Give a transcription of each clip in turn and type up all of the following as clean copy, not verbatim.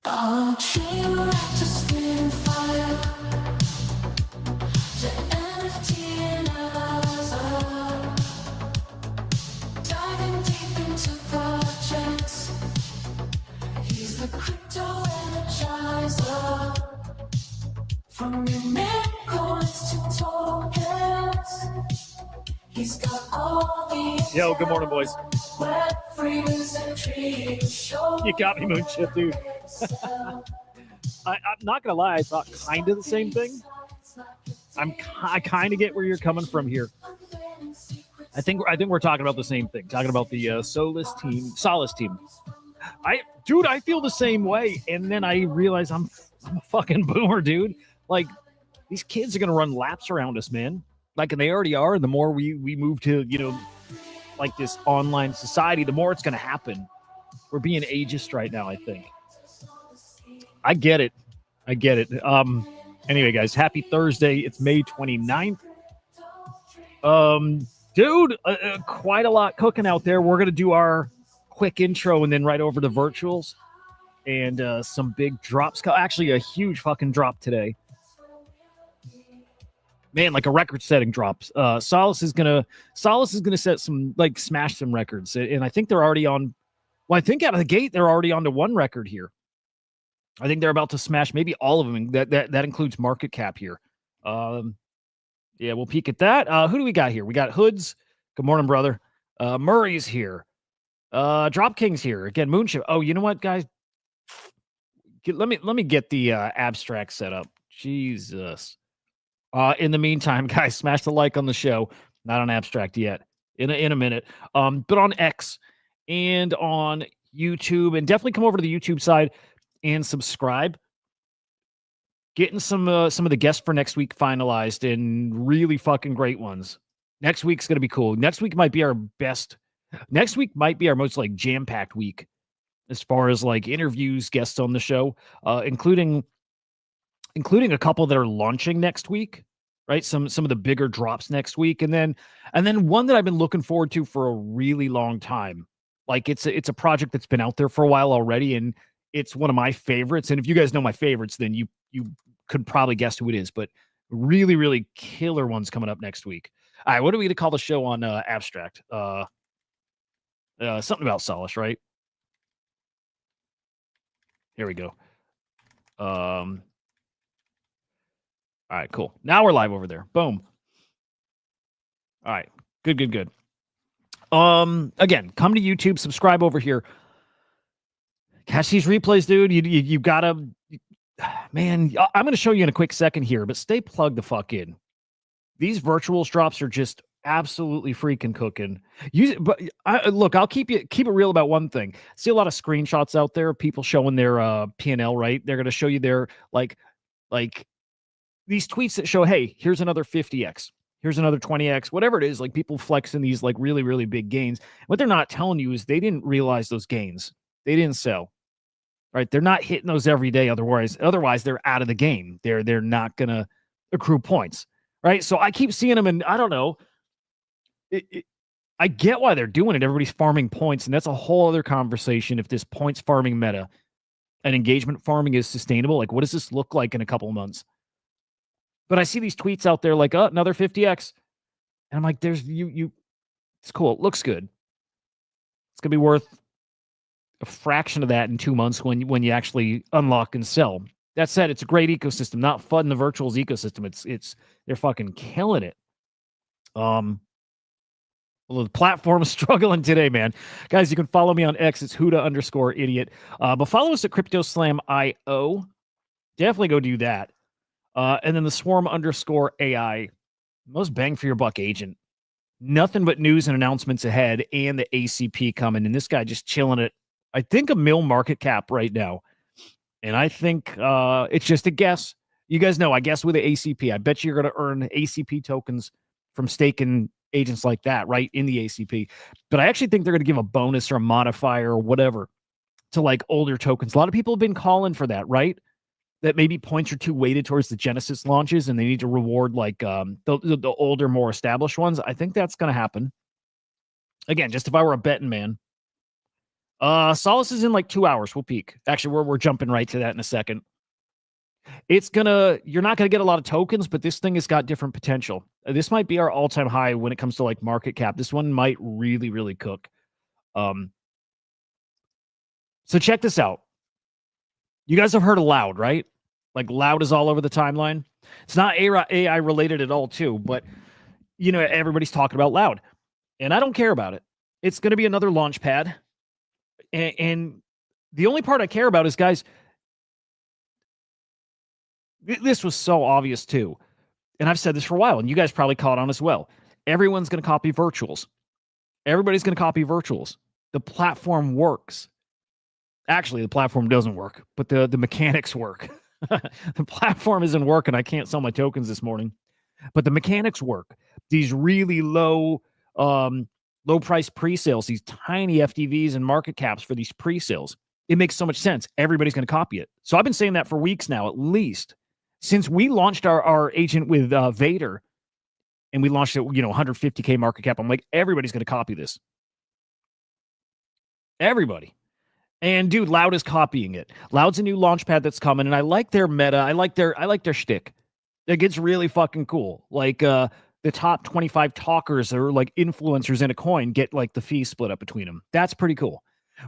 A tree wrapped a spin fire. The NFT and Asa. Diving deep into projects. He's the crypto energizer. From new coins to tokens. He's got all the. Yo, good morning, boys. You got me, Moonship, dude. I'm not gonna lie, I thought kind of the same thing. I kind of get where you're coming from here. I think we're talking about the same thing. Talking about the Solace team. I feel the same way, and then I realize I'm a fucking boomer, dude. Like, these kids are gonna run laps around us, man. Like, and they already are. And the more we move to, like this online society, the more it's going to happen. We're being ageist right now, I think. I get it. Anyway, guys, happy Thursday. It's May 29th. Dude, quite a lot cooking out there. We're going to do our quick intro and then right over to virtuals and some big drops. Actually, a huge fucking drop today. Man, like a record-setting drops. Solace is gonna set some, like, smash some records, and I think they're already on. Well, I think out of the gate they're already on to one record here. I think they're about to smash maybe all of them. That includes market cap here. Yeah, we'll peek at that. Who do we got here? We got Hoods. Good morning, brother. Murray's here. Drop King's here again. Moonship. Oh, you know what, guys? Let me get the abstract set up. Jesus. In the meantime, guys, smash the like on the show. Not on abstract yet. In a minute. But on X and on YouTube, and definitely come over to the YouTube side and subscribe. Getting some of the guests for next week finalized, and really fucking great ones. Next week's gonna be cool. Next week might be our best. Next week might be our most, like, jam-packed week as far as, like, interviews, guests on the show, including a couple that are launching next week, right? Some of the bigger drops next week, and then one that I've been looking forward to for a really long time. Like, it's a project that's been out there for a while already, and it's one of my favorites. And if you guys know my favorites, then you could probably guess who it is. But really, really killer ones coming up next week. All right, what are we gonna call the show on abstract? Something about Solace, right? Here we go. All right, cool. Now we're live over there. Boom. All right. Good. Again, come to YouTube, subscribe over here. Catch these replays, dude. You gotta, man, I'm gonna show you in a quick second here, but stay plugged the fuck in. These virtuals drops are just absolutely freaking cooking. Look, I'll keep it real about one thing. See a lot of screenshots out there, people showing their P&L, right? They're gonna show you their like these tweets that show, hey, here's another 50x, here's another 20x, whatever it is, like people flexing these, like, really, really big gains. What they're not telling you is they didn't realize those gains. They didn't sell, right? They're not hitting those every day. Otherwise they're out of the game. They're not going to accrue points, right? So I keep seeing them, and I don't know. I get why they're doing it. Everybody's farming points, and that's a whole other conversation. If this points farming meta and engagement farming is sustainable, like, what does this look like in a couple of months? But I see these tweets out there like, another 50x. And I'm like, there's it's cool. It looks good. It's going to be worth a fraction of that in 2 months when you actually unlock and sell. That said, it's a great ecosystem. Not fun, the virtuals ecosystem. They're fucking killing it. Well, the platform is struggling today, man. Guys, you can follow me on X. It's Hudah_idiot. But follow us at CryptoSlam.io. Definitely go do that. And then the Swarm_AI, most bang for your buck agent. Nothing but news and announcements ahead, and the ACP coming. And this guy just chilling at, I think, a mil market cap right now. And I think it's just a guess. You guys know I guess with the ACP. I bet you're going to earn ACP tokens from staking agents like that, right, in the ACP. But I actually think they're going to give a bonus or a modifier or whatever to, like, older tokens. A lot of people have been calling for that, right? That maybe points are too weighted towards the Genesis launches, and they need to reward, like, the older, more established ones. I think that's going to happen. Again, just if I were a betting man. Solace is in like 2 hours. We'll peak. Actually, we're jumping right to that in a second. You're not gonna get a lot of tokens, but this thing has got different potential. This might be our all-time high when it comes to like market cap. This one might really, really cook. So check this out. You guys have heard of Loud, right? Like Loud is all over the timeline. It's not AI related at all, too, but you know, everybody's talking about Loud, and I don't care about it. It's going to be another launch pad. And the only part I care about is, guys, this was so obvious, too. And I've said this for a while, and you guys probably caught on as well. Everyone's going to copy virtuals. Everybody's going to copy virtuals. The platform works. Actually, the platform doesn't work, but the mechanics work. The platform isn't working. I can't sell my tokens this morning, but the mechanics work. These really low price pre-sales, these tiny FTVs and market caps for these pre-sales. It makes so much sense. Everybody's going to copy it. So I've been saying that for weeks now, at least since we launched our agent with Vader, and we launched it, 150K market cap. I'm like, everybody's going to copy this. Everybody. And dude, Loud is copying it. Loud's a new launch pad that's coming, and I like their meta. I like their shtick. It gets really fucking cool. Like the top 25 talkers or like influencers in a coin get like the fee split up between them. That's pretty cool.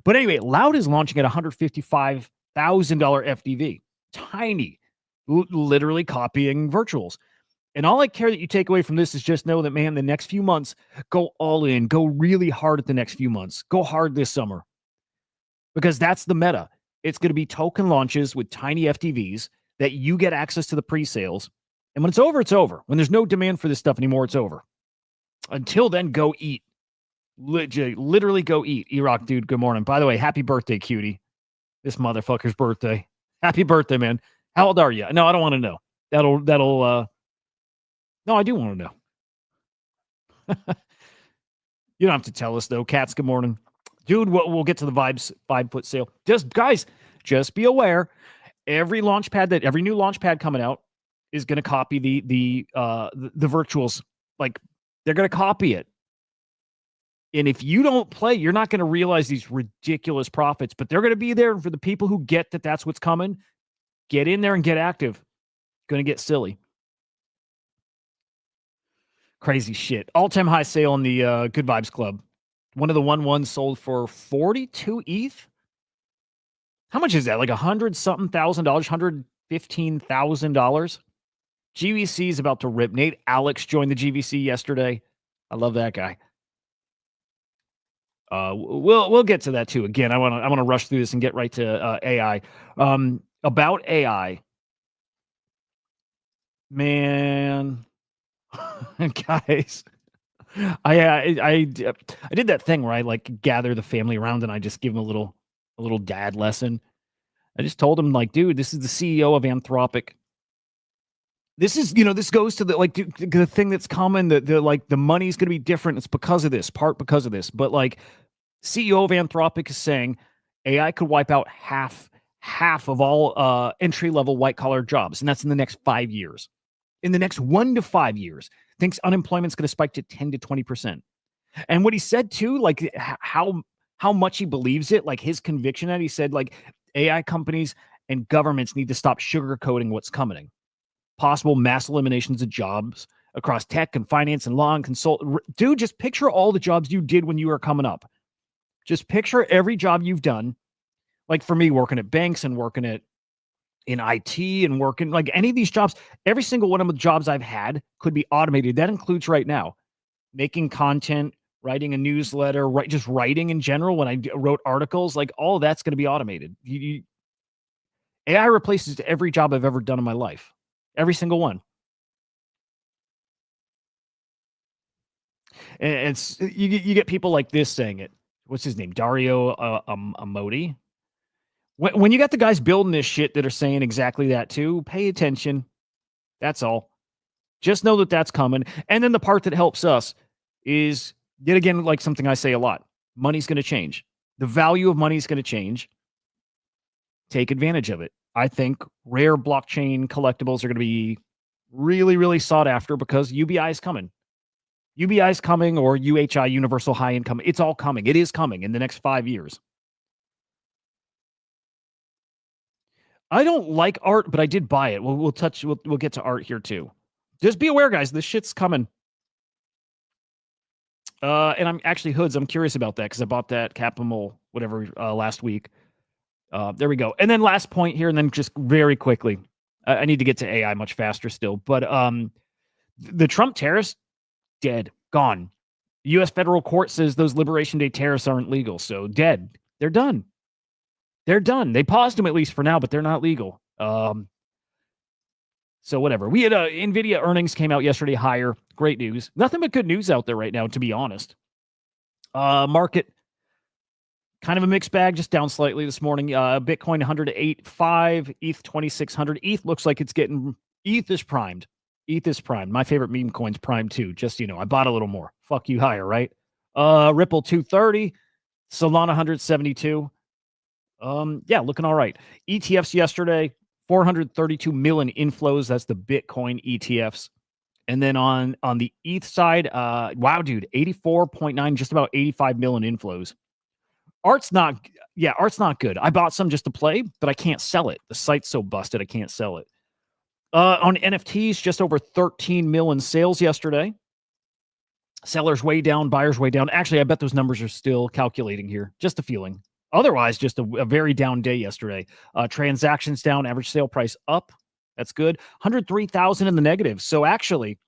But anyway, Loud is launching at $155,000 FDV. Tiny. Literally copying virtuals. And all I care that you take away from this is just know that, man, the next few months, go all in. Go really hard at the next few months. Go hard this summer. Because that's the meta. It's going to be token launches with tiny FTVs that you get access to the pre-sales. And when it's over, it's over. When there's no demand for this stuff anymore, it's over. Until then, go eat. Literally go eat. E-Rock, dude, good morning. By the way, happy birthday, cutie. This motherfucker's birthday. Happy birthday, man. How old are you? No, I don't want to know. No, I do want to know. You don't have to tell us, though. Cats, good morning. Dude, we'll get to the vibe put sale. Just be aware. Every new launch pad coming out is going to copy the virtuals. Like, they're going to copy it. And if you don't play, you're not going to realize these ridiculous profits, but they're going to be there for the people who get that that's what's coming. Get in there and get active. Going to get silly. Crazy shit. All-time high sale in the Good Vibes Club. One of the 1-1s sold for 42 ETH. How much is that? Like $100-something thousand, $115,000. GVC is about to rip. Nate Alex joined the GVC yesterday. I love that guy. We'll get to that too. Again, I want to rush through this and get right to AI. About AI, man, guys. I did that thing where I like gather the family around and I just give them a little dad lesson. I just told him, like, dude, this is the CEO of Anthropic. This is, this goes to the thing that's common, the money's going to be different. It's because of this, because of this. But like, CEO of Anthropic is saying AI could wipe out half of all entry-level white-collar jobs, and that's in the next 5 years. In the next 1 to 5 years, thinks unemployment's going to spike to 10 to 20%. And what he said too, like how much he believes it, like his conviction that he said, like AI companies and governments need to stop sugarcoating what's coming. Possible mass eliminations of jobs across tech and finance and law and consult. Dude, just picture all the jobs you did when you were coming up. Just picture every job you've done. Like for me, working at banks and working in IT and working like any of these jobs, every single one of the jobs I've had could be automated. That includes right now, making content, writing a newsletter, just writing in general. When I wrote articles, like all of that's going to be automated. AI replaces every job I've ever done in my life. Every single one. And it's you get people like this saying it. What's his name? Dario Amodi. When you got the guys building this shit that are saying exactly that too, pay attention. That's all. Just know that that's coming. And then the part that helps us is, yet again, like something I say a lot, money's going to change. The value of money is going to change. Take advantage of it. I think rare blockchain collectibles are going to be really, really sought after because UBI is coming. UBI is coming, or UHI, Universal High Income. It's all coming. It is coming in the next 5 years. I don't like art, but I did buy it. We'll get to art here too. Just be aware, guys. This shit's coming. And I'm actually Hoods. I'm curious about that because I bought that Capital whatever last week. There we go. And then last point here, and then just very quickly, I need to get to AI much faster still. But the Trump tariffs dead, gone. The U.S. federal court says those Liberation Day tariffs aren't legal, so dead. They're done. They're done. They paused them at least for now, but they're not legal. So whatever. We had NVIDIA earnings came out yesterday higher. Great news. Nothing but good news out there right now, to be honest. Market, kind of a mixed bag, just down slightly this morning. Bitcoin 108.5, ETH 2600. ETH looks like it's getting, ETH is primed. ETH is primed. My favorite meme coin's primed too, just, I bought a little more. Fuck you higher, right? Ripple 230, Solana 172. Yeah, looking all right. ETFs yesterday, 432 million inflows. That's the Bitcoin ETFs. And then on the ETH side, wow, dude, 84.9, just about 85 million inflows. Art's not good. I bought some just to play, but I can't sell it. The site's so busted, I can't sell it. On NFTs, just over 13 million sales yesterday. Sellers way down, buyers way down. Actually, I bet those numbers are still calculating here. Just a feeling. Otherwise, just a very down day yesterday. Transactions down, average sale price up. That's good. 103,000 in the negative. So actually,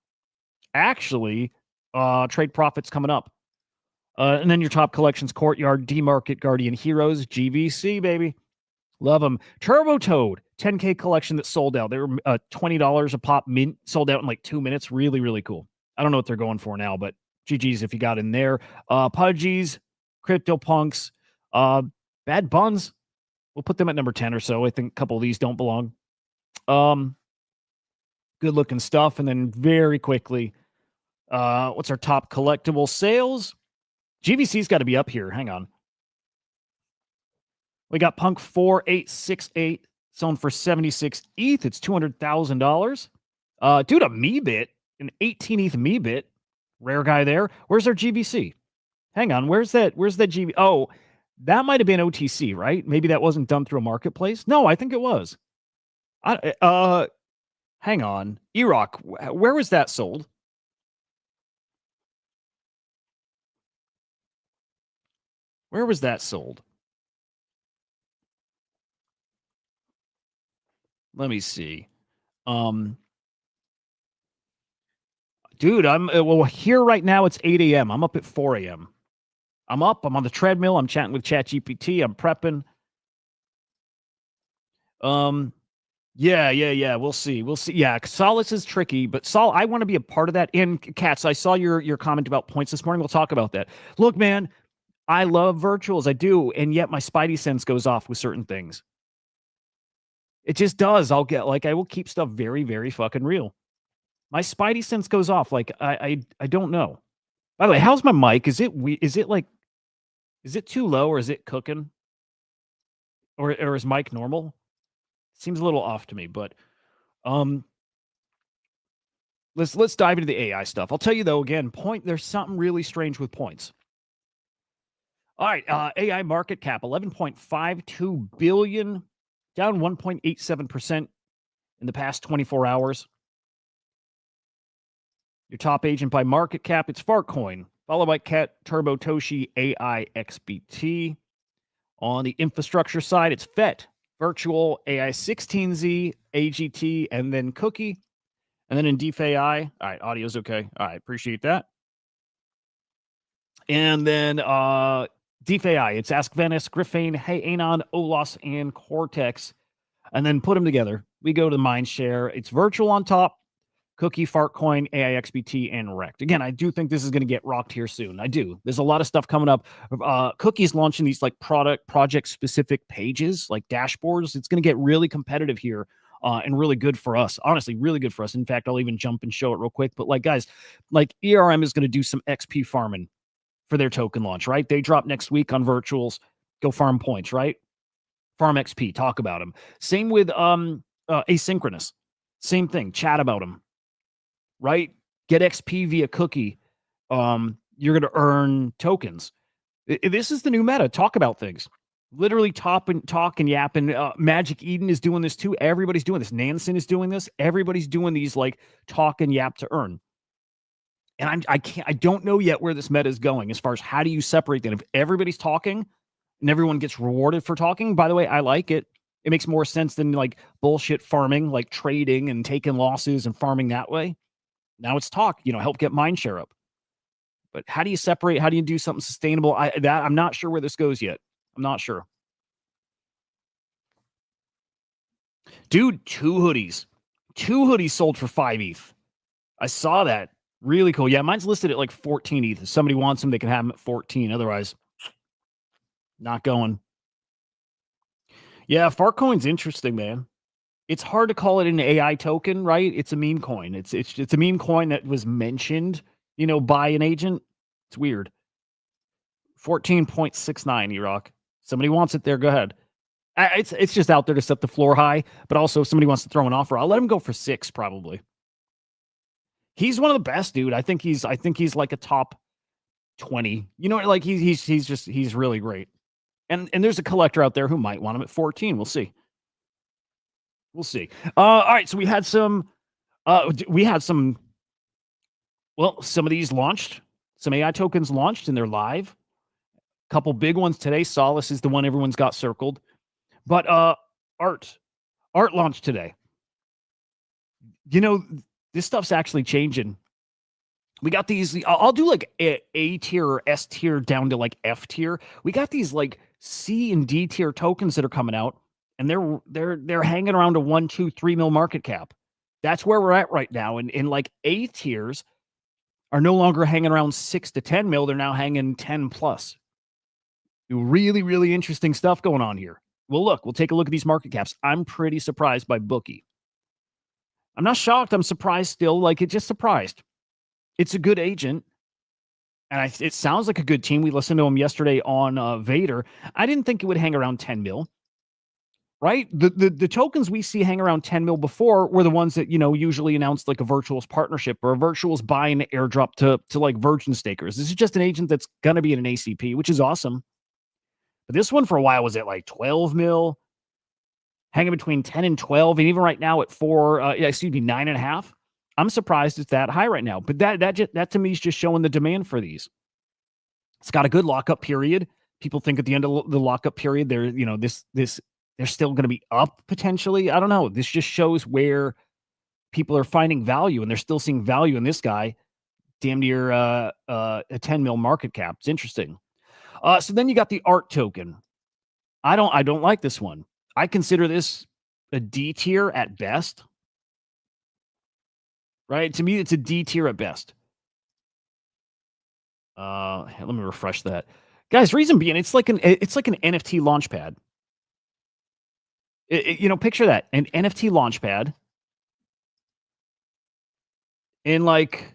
trade profits coming up. And then your top collections, Courtyard, D-Market, Guardian Heroes, GVC, baby. Love them. Turbo Toad, 10K collection that sold out. They were $20 a pop, mint, sold out in like 2 minutes. Really, really cool. I don't know what they're going for now, but GG's if you got in there. Pudgies, CryptoPunks, Bad Buns. We'll put them at number 10 or so. I think a couple of these don't belong. Good looking stuff. And then very quickly, what's our top collectible sales? GVC's got to be up here. Hang on. We got Punk 4868 selling for 76 ETH. It's $200,000. Dude, a Meebit, an 18 ETH Meebit. Rare guy there. Where's our GVC? Hang on. Where's that GV? Oh, that might have been OTC, right? Maybe that wasn't done through a marketplace. No, I think it was. Hang on. Erock, where was that sold? Where was that sold? Let me see. Dude, I'm here right now. It's 8 a.m. I'm up at 4 a.m. I'm up. I'm on the treadmill. I'm chatting with ChatGPT. I'm prepping. Yeah. We'll see. Yeah, Solace is tricky, but I want to be a part of that. And Katz, I saw your comment about points this morning. We'll talk about that. Look, man, I love virtuals. I do, and yet my spidey sense goes off with certain things. It just does. I will keep stuff very, very fucking real. My spidey sense goes off. Like I don't know. By the way, how's my mic? Is it too low or is it cooking? Or is mic normal? Seems a little off to me, but let's dive into the AI stuff. I'll tell you though, again, there's something really strange with points. All right, AI market cap 11.52 billion, down 1.87% in the past 24 hours. Your top agent by market cap, it's Fartcoin, followed by Cat, Turbo, Toshi, AI, XBT. On the infrastructure side, it's FET, Virtual, AI 16Z, AGT, and then Cookie. And then in DeFi, all right, audio's okay. All right, appreciate that. And then DeFi, it's Ask Venice, Griffane, Hey Anon, Olos, and Cortex. And then put them together. We go to Mindshare. It's Virtual on top, Cookie, Fartcoin, AIXBT, and Rect. Again, I do think this is going to get rocked here soon. I do. There's a lot of stuff coming up. Cookie's launching these like project-specific pages, like dashboards. It's going to get really competitive here and really good for us. Honestly, really good for us. In fact, I'll even jump and show it real quick. But like, guys, like ERM is going to do some XP farming for their token launch, right? They drop next week on virtuals. Go farm points, right? Farm XP. Talk about them. Same with asynchronous. Same thing. Chat about them. Right? Get XP via Cookie. You're going to earn tokens. This is the new meta. Talk about things. Literally talk and yap. And Magic Eden is doing this too. Everybody's doing this. Nansen is doing this. Everybody's doing these like talk and yap to earn. And I don't know yet where this meta is going as far as how do you separate that. If everybody's talking and everyone gets rewarded for talking, by the way, I like it. It makes more sense than like bullshit farming, like trading and taking losses and farming that way. Now it's talk, help get mind share up. But how do you separate? How do you do something sustainable? I'm not sure where this goes yet. I'm not sure. Dude, two hoodies sold for 5 ETH. I saw that. Really cool. Yeah, mine's listed at like 14 ETH. If somebody wants them, they can have them at 14. Otherwise, not going. Yeah, Farcoin's interesting, man. It's hard to call it an AI token, right? It's a meme coin. It's a meme coin that was mentioned, by an agent. It's weird. 14.69 E-Rock. Somebody wants it there, go ahead. It's just out there to set the floor high, but also if somebody wants to throw an offer, I'll let him go for 6 probably. He's one of the best, dude. I think he's like a top 20. Like he's really great. And there's a collector out there who might want him at 14. We'll see. All right, so we had some some of these launched. Some AI tokens launched and they're live. A couple big ones today. Solace is the one everyone's got circled. But art launched today. This stuff's actually changing. We got these. I'll do like A tier or S tier down to like F tier. We got these like C and D tier tokens that are coming out, and they're hanging around a 1, 2, 3 mil market cap. That's where we're at right now. And like A tiers are no longer hanging around 6 to 10 mil. They're now hanging 10 plus. Really, really interesting stuff going on here. Well, we'll take a look at these market caps. I'm pretty surprised by Bookie. I'm not shocked. I'm surprised still. Like, it just surprised. It's a good agent. And it sounds like a good team. We listened to him yesterday on Vader. I didn't think it would hang around 10 mil. Right? The tokens we see hang around 10 mil before were the ones that, usually announced like a Virtuals partnership or a Virtuals buy and airdrop to like Virgin stakers. This is just an agent that's going to be in an ACP, which is awesome. But this one for a while was at like 12 mil, hanging between 10 and 12. And even right now at 9.5. I'm surprised it's that high right now. But that to me is just showing the demand for these. It's got a good lockup period. People think at the end of the lockup period, they're still going to be up potentially. I don't know. This just shows where people are finding value, and they're still seeing value in this guy. Damn near a 10 mil market cap. It's interesting. So then you got the art token. I don't like this one. I consider this a D tier at best. Right? To me, it's a D tier at best. Let me refresh that. Guys, reason being, it's like an NFT launchpad. Picture that, an NFT launchpad. And like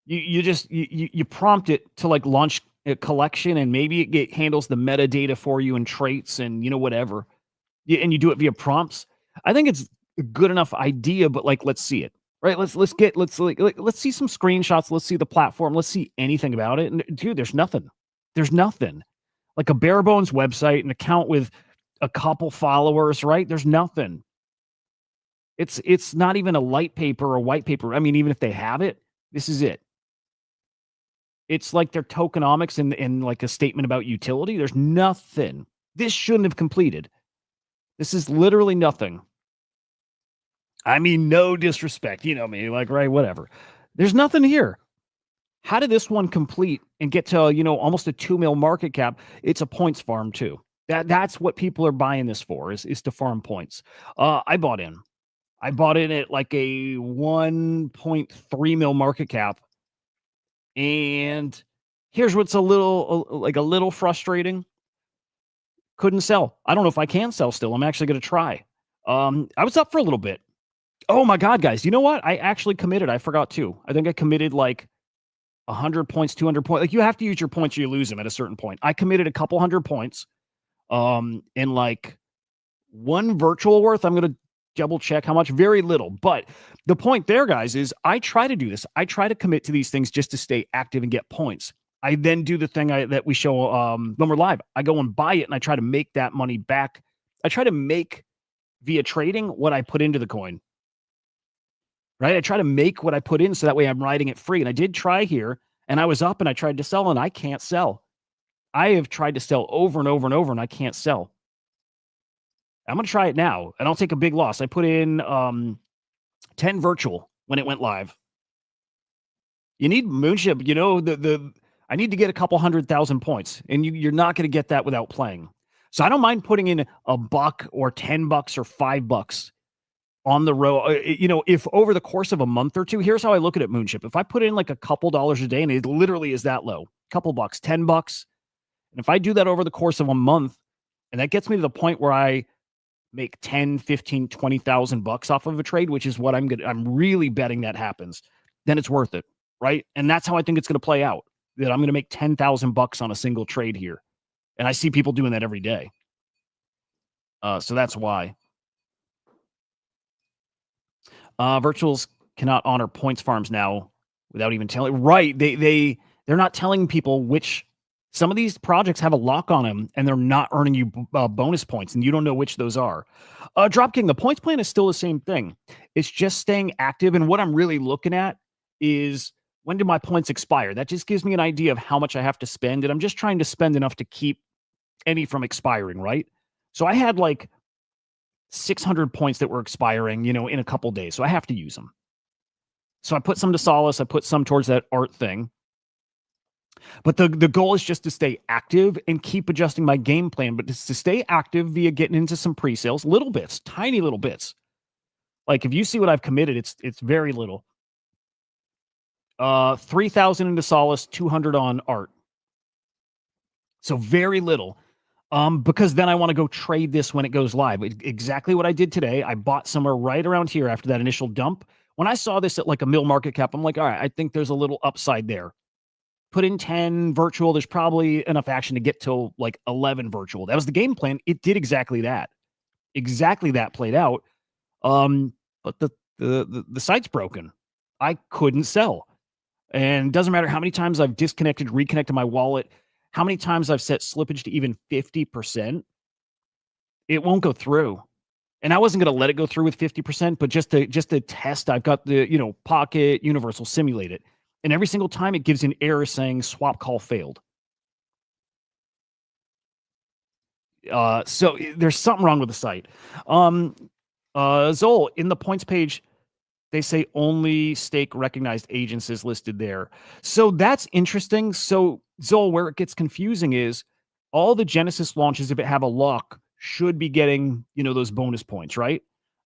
you prompt it to like launch a collection, and maybe it handles the metadata for you and traits and whatever. And you do it via prompts. I think it's a good enough idea, but like let's see it. Right? Let's see some screenshots. Let's see the platform. Let's see anything about it. And dude, there's nothing. Like a bare bones website, an account with a couple followers, right? There's nothing. It's not even a light paper or white paper. I mean, even if they have it, this is it. It's like their tokenomics and like a statement about utility. There's nothing. This shouldn't have completed. This is literally nothing. I mean, no disrespect, me, like, right, whatever. There's nothing here. How did this one complete and get to, almost a 2 mil market cap? It's a points farm too. That's what people are buying this for is to farm points. I bought in at like a 1.3 mil market cap. And here's what's a little frustrating. Couldn't sell. I don't know if I can sell still. I'm actually going to try. I was up for a little bit. Oh my God, guys. You know what? I actually committed. I forgot too. I think I committed like 100 points, 200 points. Like you have to use your points or you lose them at a certain point. I committed a couple hundred points. And like one virtual worth, I'm going to double check how much. Very little. But the point there, guys, is I try to do this. I try to commit to these things just to stay active and get points. I then do the thing that we show when we're live. I go and buy it, and I try to make that money back. I try to make via trading what I put into the coin. Right? I try to make what I put in so that way I'm riding it free. And I did try here, and I was up and I tried to sell, and I can't sell. I have tried to sell over and over and over, and I can't sell. I'm going to try it now, and I'll take a big loss. I put in 10 virtual when it went live. You need Moonship. You know, I need to get a couple 100,000 points, and you're not going to get that without playing. So I don't mind putting in $1 or $10 or $5 on the row. You know, if over the course of a month or two, here's how I look at it, Moonship. If I put in like a couple dollars a day, and it literally is that low, couple bucks, $10, and if I do that over the course of a month, and that gets me to the point where I make 10, 15, 20,000 bucks off of a trade, which is what I'm really betting that happens, then it's worth it, right? And that's how I think it's going to play out, that I'm going to make 10,000 bucks on a single trade here. And I see people doing that every day. So that's why. Virtuals cannot honor points farms now without even telling. Right. They're not telling people which. Some of these projects have a lock on them, and they're not earning you bonus points, and you don't know which those are. Dropking, the points plan is still the same thing. It's just staying active, and what I'm really looking at is, when do my points expire? That just gives me an idea of how much I have to spend, and I'm just trying to spend enough to keep any from expiring, right? So I had like 600 points that were expiring, you know, in a couple days, so I have to use them. So I put some to Solace, I put some towards that art thing. But the goal is just to stay active and keep adjusting my game plan, but it's to stay active via getting into some pre-sales, little bits, tiny little bits. Like if you see what I've committed, it's very little. 3,000 into Solace, 200 on art. So very little. Because then I want to go trade this when it goes live. Exactly what I did today. I bought somewhere right around here after that initial dump. When I saw this at like a mil market cap, I'm like, all right, I think there's a little upside there. Put in 10 virtual. There's probably enough action to get to like 11 virtual. That was the game plan. It did exactly that. Exactly that played out. But the site's broken. I couldn't sell. And it doesn't matter how many times I've disconnected, reconnected my wallet, how many times I've set slippage to even 50%, it won't go through. And I wasn't going to let it go through with 50%, but just to test, I've got the, you know, Pocket Universal simulate it. And every single time it gives an error saying swap call failed. So there's something wrong with the site. Zol, in the points page, they say only stake recognized agents is listed there. So that's interesting. So Zol, where it gets confusing is all the Genesis launches, if it have a lock, should be getting, you know, those bonus points, right?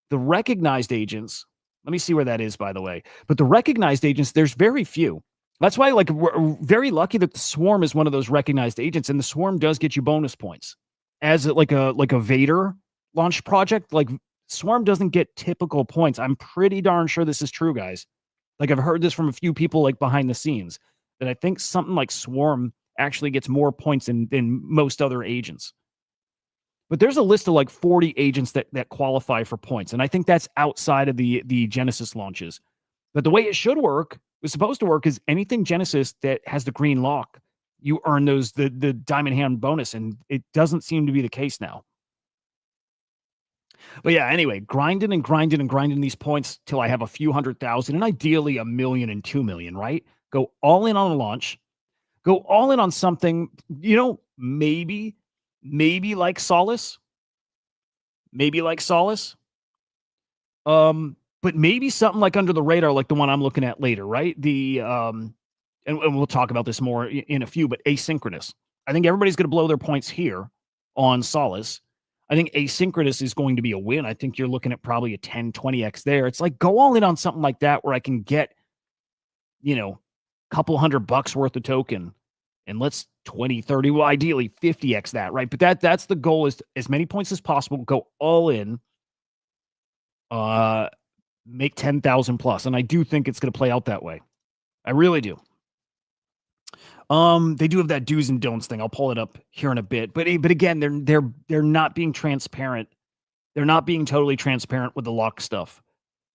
The recognized agents, let me see where that is, by the way. But the recognized agents, there's very few. That's why, like, we're very lucky that the Swarm is one of those recognized agents, and the Swarm does get you bonus points. As like a Vader launch project, like Swarm doesn't get typical points. I'm pretty darn sure this is true, guys. Like, I've heard this from a few people, like, behind the scenes, that I think something like Swarm actually gets more points than most other agents. But there's a list of like 40 agents that qualify for points. And I think that's outside of the Genesis launches. But the way it should work, is supposed to work, is anything Genesis that has the green lock, you earn those the diamond hand bonus. And it doesn't seem to be the case now. But yeah, anyway, grinding and grinding and grinding these points till I have a few 100,000 and ideally 1 million and 2 million, right? Go all in on a launch. Go all in on something, you know, maybe like Solace. Maybe like Solace. But maybe something like under the radar, like the one I'm looking at later, right? The and we'll talk about this more in a few, but asynchronous. I think everybody's going to blow their points here on Solace. I think asynchronous is going to be a win. I think you're looking at probably a 10, 20x there. It's like, go all in on something like that where I can get, you know, a couple $100 worth of token, and let's 20, 30, well, ideally 50x that, right? But that's the goal, is as many points as possible, go all in, make 10,000 plus. And I do think it's going to play out that way. I really do. They do have that do's and don'ts thing. I'll pull it up here in a bit. But again, they're not being transparent. They're not being totally transparent with the lock stuff.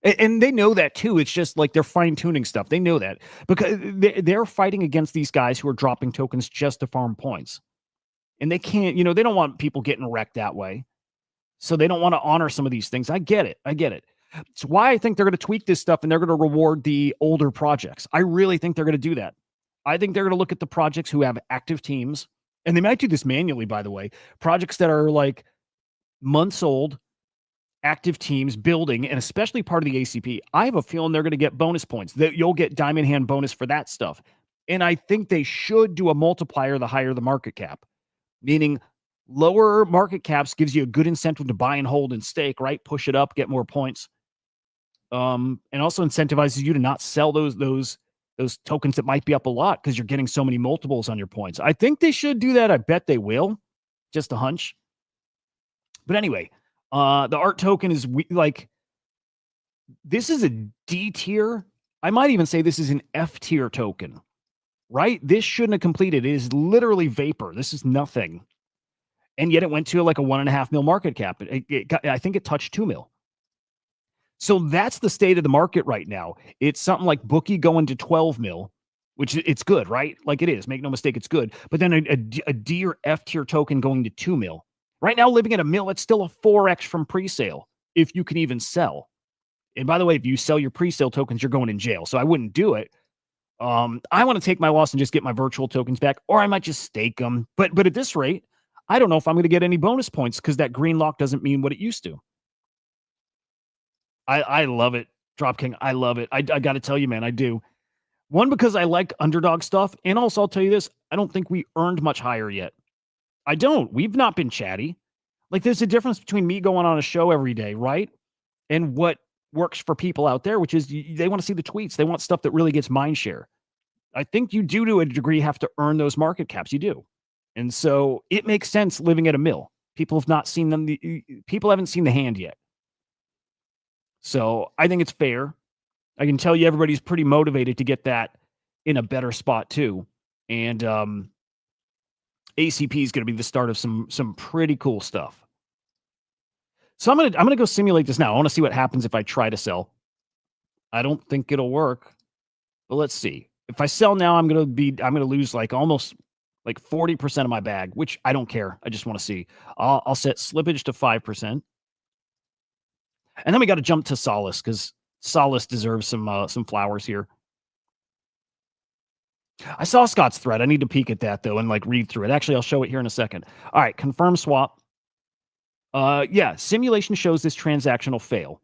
And they know that too. It's just like they're fine tuning stuff. They know that because they're fighting against these guys who are dropping tokens just to farm points. And they can't, they don't want people getting wrecked that way. So they don't want to honor some of these things. I get it. It's why I think they're going to tweak this stuff and they're going to reward the older projects. I really think they're going to do that. I think they're going to look at the projects who have active teams, and they might do this manually, by the way. Projects that are like months old, active teams building, and especially part of the ACP. I have a feeling they're going to get bonus points. That you'll get diamond hand bonus for that stuff. And I think they should do a multiplier the higher the market cap, meaning lower market caps gives you a good incentive to buy and hold and stake, right? Push it up, get more points. And also incentivizes you to not sell those tokens that might be up a lot because you're getting so many multiples on your points. I think they should do that. I bet they will. Just a hunch. But anyway, the art token is like, this is a D tier. I might even say this is an F tier token, right? This shouldn't have completed. It is literally vapor. This is nothing. And yet it went to like a 1.5 mil market cap. I think it touched 2 mil. So that's the state of the market right now. It's something like Bookie going to 12 mil, which it's good, right? Like it is. Make no mistake, it's good. But then a D or F tier token going to 2 mil. Right now, living at a mil, it's still a 4x from pre-sale, if you can even sell. And by the way, if you sell your pre-sale tokens, you're going in jail. So I wouldn't do it. I want to take my loss and just get my virtual tokens back, or I might just stake them. But at this rate, I don't know if I'm going to get any bonus points because that green lock doesn't mean what it used to. I love it, Drop King. I love it. I got to tell you, man, I do. One, because I like underdog stuff, and also I'll tell you this: I don't think we earned much higher yet. I don't. We've not been chatty. Like, there's a difference between me going on a show every day, right, and what works for people out there, which is they want to see the tweets. They want stuff that really gets mind share. I think you do, to a degree, have to earn those market caps. You do. And so it makes sense living at a mill. People have not seen them. People haven't seen the hand yet. So I think it's fair. I can tell you everybody's pretty motivated to get that in a better spot too. And ACP is going to be the start of some pretty cool stuff. So I'm gonna go simulate this now. I want to see what happens if I try to sell. I don't think it'll work, but let's see. If I sell now, I'm gonna lose like almost like 40% of my bag, which I don't care. I just want to see. I'll set slippage to 5%. And then we got to jump to Solace because Solace deserves some flowers here. I saw Scott's thread. I need to peek at that though and like read through it. Actually, I'll show it here in a second. All right, confirm swap. Yeah, simulation shows this transactional fail.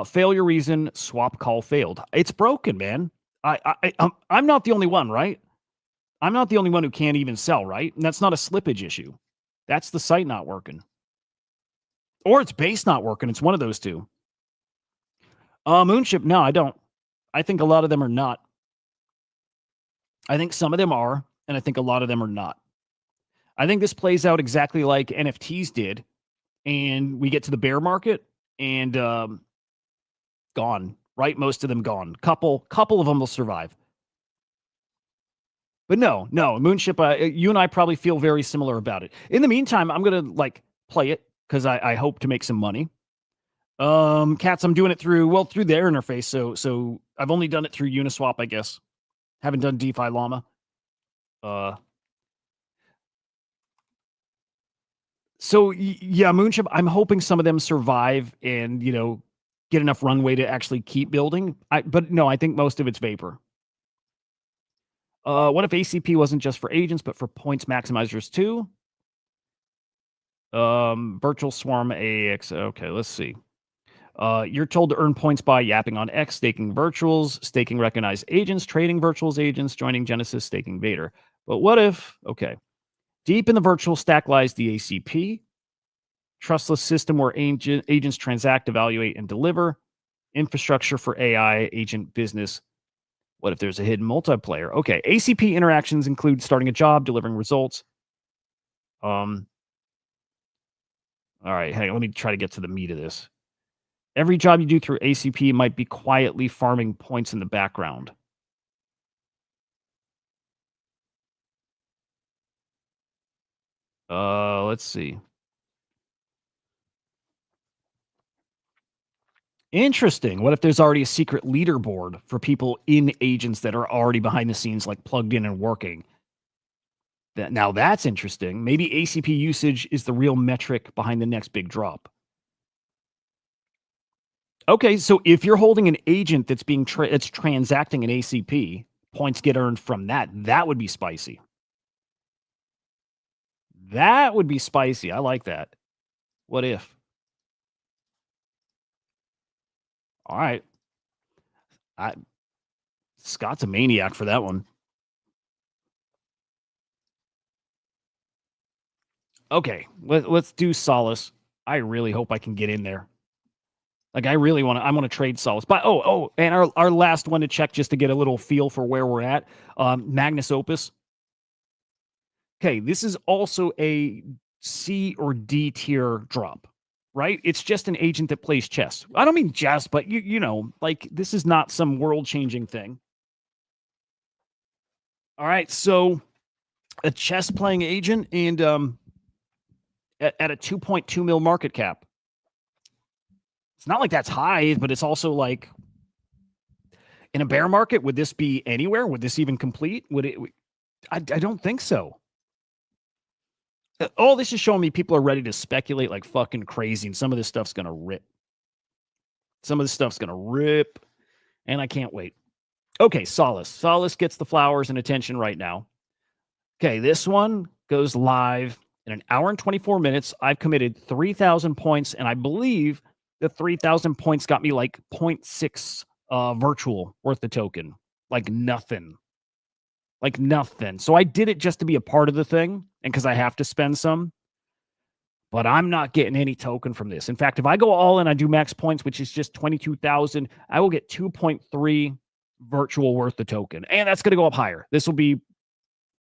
Failure reason, swap call failed. It's broken, man. I'm not the only one, right? I'm not the only one who can't even sell, right? And that's not a slippage issue. That's the site not working. Or it's base not working. It's one of those two. Moonship, no, I don't. I think a lot of them are not. I think some of them are, and I think a lot of them are not. I think this plays out exactly like NFTs did, and we get to the bear market and gone, right? Most of them gone. Couple of them will survive. But no, Moonship, you and I probably feel very similar about it. In the meantime, I'm going to like play it because I hope to make some money. Cats, I'm doing it through their interface. So I've only done it through Uniswap, I guess. Haven't done DeFi Llama. So yeah, Moonship, I'm hoping some of them survive and, get enough runway to actually keep building. But no, I think most of it's vapor. What if ACP wasn't just for agents, but for points maximizers too? Virtual Swarm AX. Okay, let's see. You're told to earn points by yapping on X, staking virtuals, staking recognized agents, trading virtuals agents, joining Genesis, staking Vader. But what if, okay, deep in the virtual stack lies the ACP, trustless system where agents transact, evaluate, and deliver, infrastructure for AI, agent business. What if there's a hidden multiplayer? Okay, ACP interactions include starting a job, delivering results. All right, hang on, let me try to get to the meat of this. Every job you do through ACP might be quietly farming points in the background. Let's see. Interesting. What if there's already a secret leaderboard for people in agents that are already behind the scenes, like plugged in and working? Now that's interesting. Maybe ACP usage is the real metric behind the next big drop. Okay, so if you're holding an agent that's being it's transacting an ACP, points get earned from that. That would be spicy. That would be spicy. I like that. What if? All right. Scott's a maniac for that one. Okay, let's do Solace. I really hope I can get in there. Like I really want to. I want to trade Solace. But and our last one to check just to get a little feel for where we're at. Magnus Opus. Okay, this is also a C or D tier drop, right? It's just an agent that plays chess. I don't mean chess, but you know, like this is not some world changing thing. All right, so a chess playing agent and at a 2.2 mil market cap. It's not like that's high, but it's also like in a bear market, would this be anywhere? Would this even complete? Would it? I don't think so. All this is showing me people are ready to speculate like fucking crazy, and some of this stuff's gonna rip. Some of this stuff's gonna rip, and I can't wait. Okay, Solace. Solace gets the flowers and attention right now. Okay, this one goes live in an hour and 24 minutes. I've committed 3,000 points, and I believe the 3,000 points got me like 0.6 virtual worth the token. Like nothing. Like nothing. So I did it just to be a part of the thing and because I have to spend some. But I'm not getting any token from this. In fact, if I go all in, I do max points, which is just 22,000. I will get 2.3 virtual worth the token. And that's going to go up higher. This will be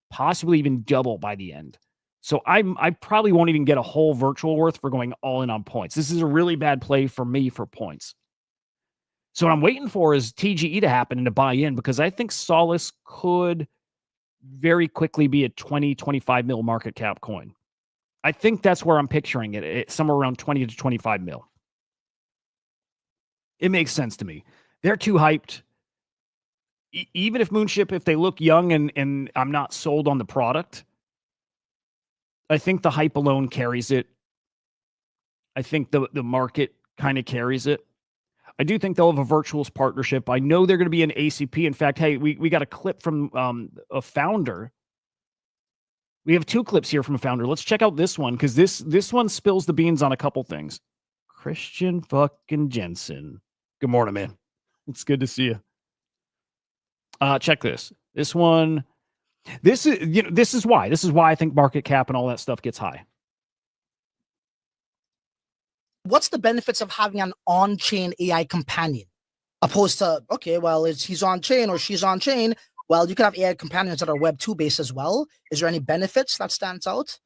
possibly even double by the end. So I probably won't even get a whole virtual worth for going all in on points. This is a really bad play for me for points. So what I'm waiting for is TGE to happen and to buy in because I think Solace could very quickly be a 20, 25 mil market cap coin. I think that's where I'm picturing it. It's somewhere around 20 to 25 mil. It makes sense to me. They're too hyped. Even if Moonship, if they look young and I'm not sold on the product, I think the hype alone carries it. I think the market kind of carries it. I do think they'll have a virtuals partnership. I know they're going to be an ACP. In fact, hey, we got a clip from a founder. We have 2 clips here from a founder. Let's check out this one because this one spills the beans on a couple things. Christian fucking Jensen. Good morning, man. It's good to see you. Check this. This one. This is why I think market cap and all that stuff gets high. What's the benefits of having an on-chain AI companion opposed to, okay, well, he's on-chain or she's on-chain. Well, you can have AI companions that are Web 2 based as well. Is there any benefits that stands out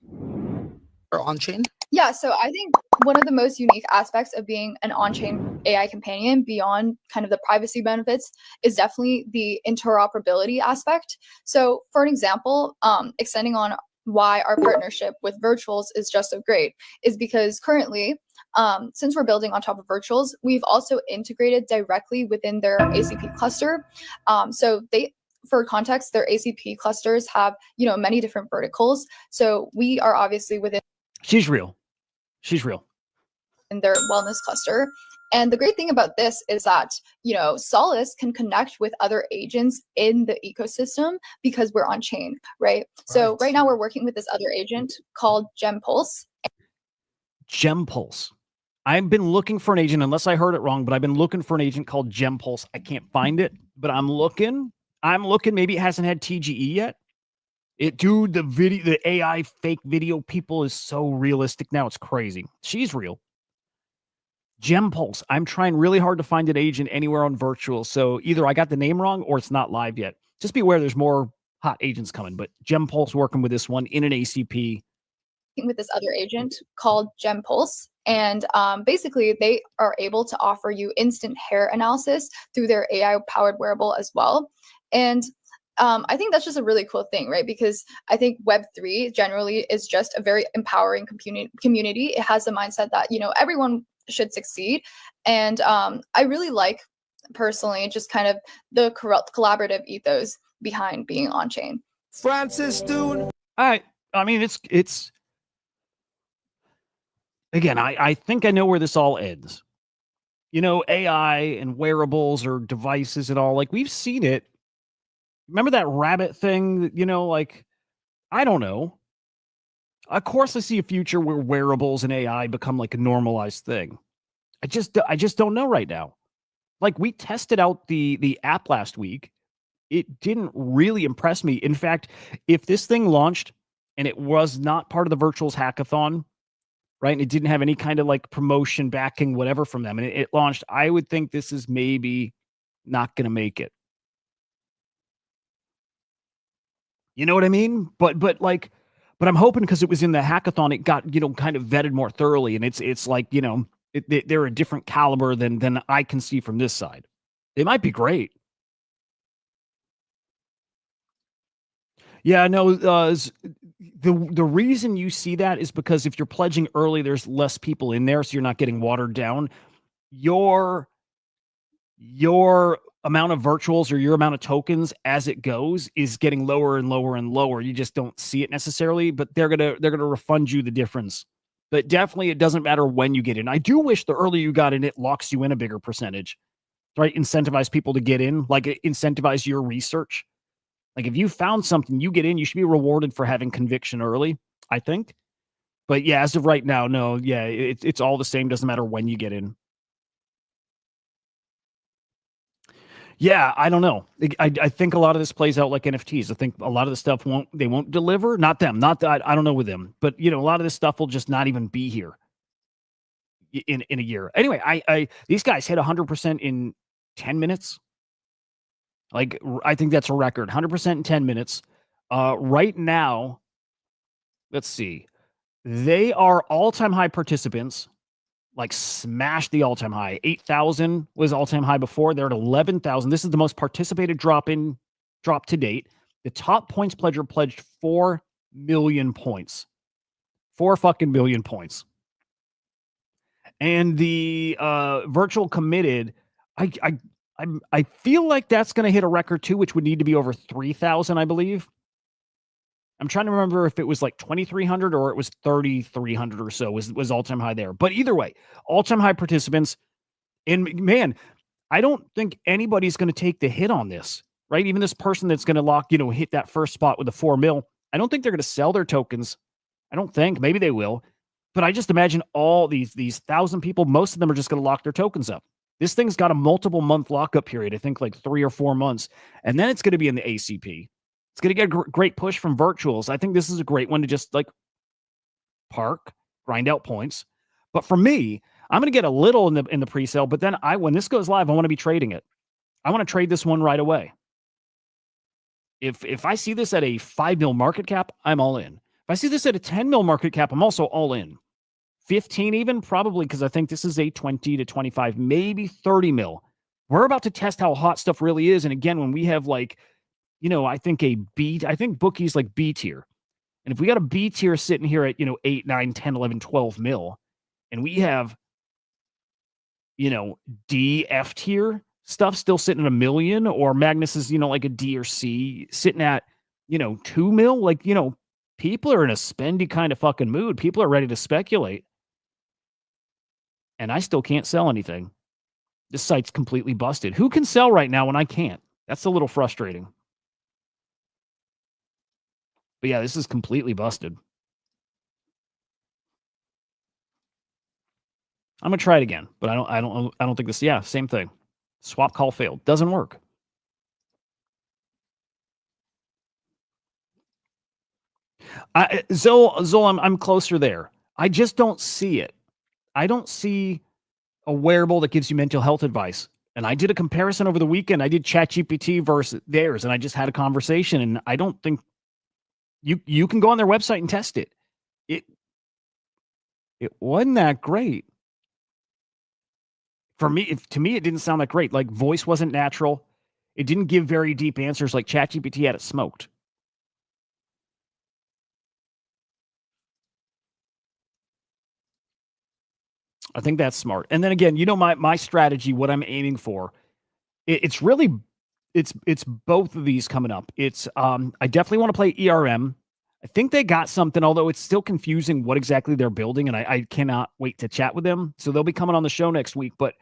or on-chain? Yeah, so I think one of the most unique aspects of being an on-chain AI companion beyond kind of the privacy benefits is definitely the interoperability aspect. So for an example, extending on why our partnership with Virtuals is just so great is because currently, since we're building on top of Virtuals, we've also integrated directly within their ACP cluster. So for context, their ACP clusters have, many different verticals. So we are obviously within. She's real. In their wellness cluster. And the great thing about this is that, Solace can connect with other agents in the ecosystem because we're on chain, right? So right now we're working with this other agent called GemPulse. GemPulse. I've been looking for an agent, unless I heard it wrong, but I've been looking for an agent called GemPulse. I can't find it, but I'm looking. Maybe it hasn't had TGE yet. The AI fake video people is so realistic now. It's crazy. She's real. GemPulse. I'm trying really hard to find an agent anywhere on virtual. So either I got the name wrong or it's not live yet. Just be aware there's more hot agents coming, but GemPulse working with this one in an ACP. With this other agent called GemPulse. And basically, they are able to offer you instant hair analysis through their AI-powered wearable as well. And I think that's just a really cool thing, right? Because I think Web3 generally is just a very empowering community. It has the mindset that, everyone should succeed. And I really like personally just kind of the collaborative ethos behind being on chain. Francis, dude. I mean, it's again, I think I know where this all ends. You know, AI and wearables or devices and all, like we've seen it. Remember that rabbit thing? You know, like, I don't know. Of course, I see a future where wearables and AI become like a normalized thing. I just don't know right now. Like, we tested out the app last week. It didn't really impress me. In fact, if this thing launched and it was not part of the Virtuals Hackathon, right, and it didn't have any kind of like promotion backing, whatever from them, and it launched, I would think this is maybe not going to make it. You know what I mean? But I'm hoping because it was in the hackathon, it got, you know, kind of vetted more thoroughly, and it's like, you know, they're a different caliber than I can see from this side. They might be great. Yeah, no, the reason you see that is because if you're pledging early, there's less people in there, so you're not getting watered down. Your amount of virtuals or your amount of tokens as it goes is getting lower and lower and lower. You just don't see it necessarily, but they're gonna refund you the difference. But definitely, it doesn't matter when you get in. I do wish the earlier you got in, it locks you in a bigger percentage, right? Incentivize people to get in, like incentivize your research. Like if you found something, you get in, you should be rewarded for having conviction early, I think. But yeah, as of right now, no, yeah, it's all the same. Doesn't matter when you get in. Yeah, I don't know. I think a lot of this plays out like NFTs. I think a lot of the stuff won't deliver. Not them. Not that I don't know with them, but you know, a lot of this stuff will just not even be here in a year. Anyway, I these guys hit 100% in 10 minutes. Like, I think that's a record. 100% in 10 minutes. Right now, let's see. They are all-time high participants. Like, smashed the all-time high. 8,000 was all-time high before. They're at 11,000. This is the most participated drop to date. The top points pledger pledged 4 million points. 4 fucking million points. And the virtual committed, I feel like that's going to hit a record too, which would need to be over 3,000, I believe. I'm trying to remember if it was like 2,300 or it was 3,300 or so was all-time high there. But either way, all-time high participants. And man, I don't think anybody's going to take the hit on this, right? Even this person that's going to hit that first spot with the 4 mil. I don't think they're going to sell their tokens. I don't think. Maybe they will. But I just imagine all these 1,000 people, most of them are just going to lock their tokens up. This thing's got a multiple month lockup period. I think like 3 or 4 months. And then it's going to be in the ACP. It's going to get a great push from virtuals. I think this is a great one to just like park, grind out points. But for me, I'm going to get a little in the pre-sale, but then when this goes live, I want to be trading it. I want to trade this one right away. If I see this at a 5 mil market cap, I'm all in. If I see this at a 10 mil market cap, I'm also all in. 15 even, probably, because I think this is a 20 to 25, maybe 30 mil. We're about to test how hot stuff really is. And again, when we have like, I think I think bookies like B tier. And if we got a B tier sitting here at, 8, 9, 10, 11, 12 mil, and we have, D, F tier stuff still sitting at 1 million, or Magnus is, like a D or C sitting at, 2 mil, like, people are in a spendy kind of fucking mood. People are ready to speculate. And I still can't sell anything. This site's completely busted. Who can sell right now when I can't? That's a little frustrating. But yeah, this is completely busted. I'm gonna try it again, but I don't think this. Yeah, same thing. Swap call failed. Doesn't work. Zol, I'm closer there. I just don't see it. I don't see a wearable that gives you mental health advice. And I did a comparison over the weekend. I did ChatGPT versus theirs, and I just had a conversation. And I don't think you can go on their website and test it. It wasn't that great. For me, to me, it didn't sound that great. Like, voice wasn't natural. It didn't give very deep answers. Like ChatGPT had it smoked. I think that's smart. And then again, my strategy, what I'm aiming for, it's really it's both of these coming up. It's I definitely want to play ERM. I think they got something, although it's still confusing what exactly they're building, and I cannot wait to chat with them. So they'll be coming on the show next week. But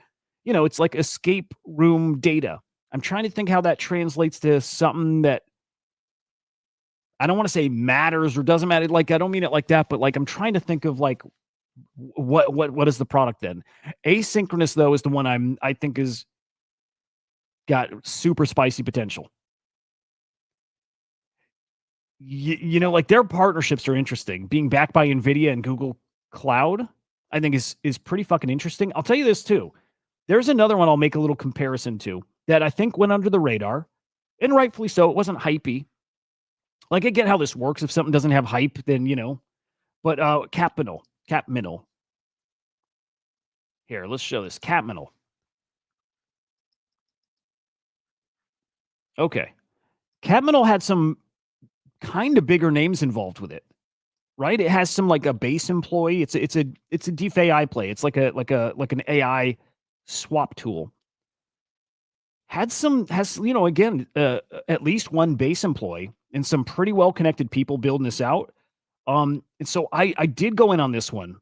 it's like escape room data. I'm trying to think how that translates to something that I don't want to say matters or doesn't matter. Like, I don't mean it like that, but like I'm trying to think of like what is the product then? Asynchronous though is the one I think is got super spicy potential. Like their partnerships are interesting. Being backed by Nvidia and Google Cloud, I think is pretty fucking interesting. I'll tell you this too. There's another one I'll make a little comparison to that I think went under the radar, and rightfully so. It wasn't hypey. Like, I get how this works. If something doesn't have hype, then But Capminal. Here, let's show this. Capminal. Okay. Capminal had some kind of bigger names involved with it, right? It has some like a base employee. It's a deep AI play. It's like an AI swap tool. Has again at least one base employee and some pretty well connected people building this out. And so I did go in on this one,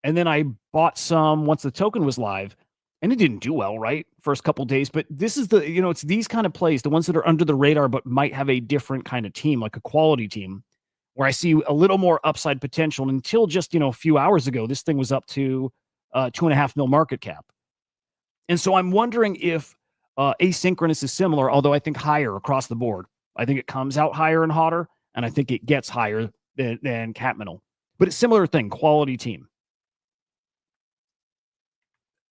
and then I bought some once the token was live, and it didn't do well, right? First couple days, but this is it's these kind of plays, the ones that are under the radar, but might have a different kind of team, like a quality team, where I see a little more upside potential. And until just, a few hours ago, this thing was up to 2.5 mil market cap. And so I'm wondering if asynchronous is similar, although I think higher across the board. I think it comes out higher and hotter, and I think it gets higher than Capminal. But it's similar thing, quality team.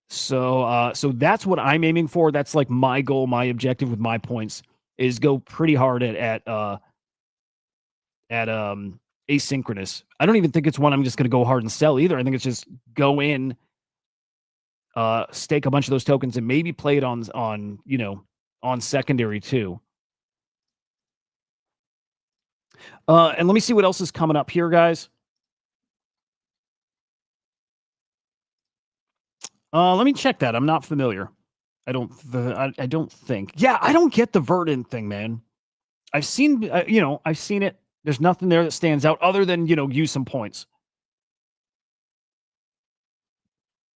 So that's what I'm aiming for. That's like my goal, my objective with my points is go pretty hard at asynchronous. I don't even think it's one I'm just going to go hard and sell either. I think it's just go in, stake a bunch of those tokens and maybe play it on secondary too. And let me see what else is coming up here, guys. Let me check that. I'm not familiar. I don't think. Yeah, I don't get the Verdant thing, man. I've seen, I've seen it. There's nothing there that stands out other than, use some points.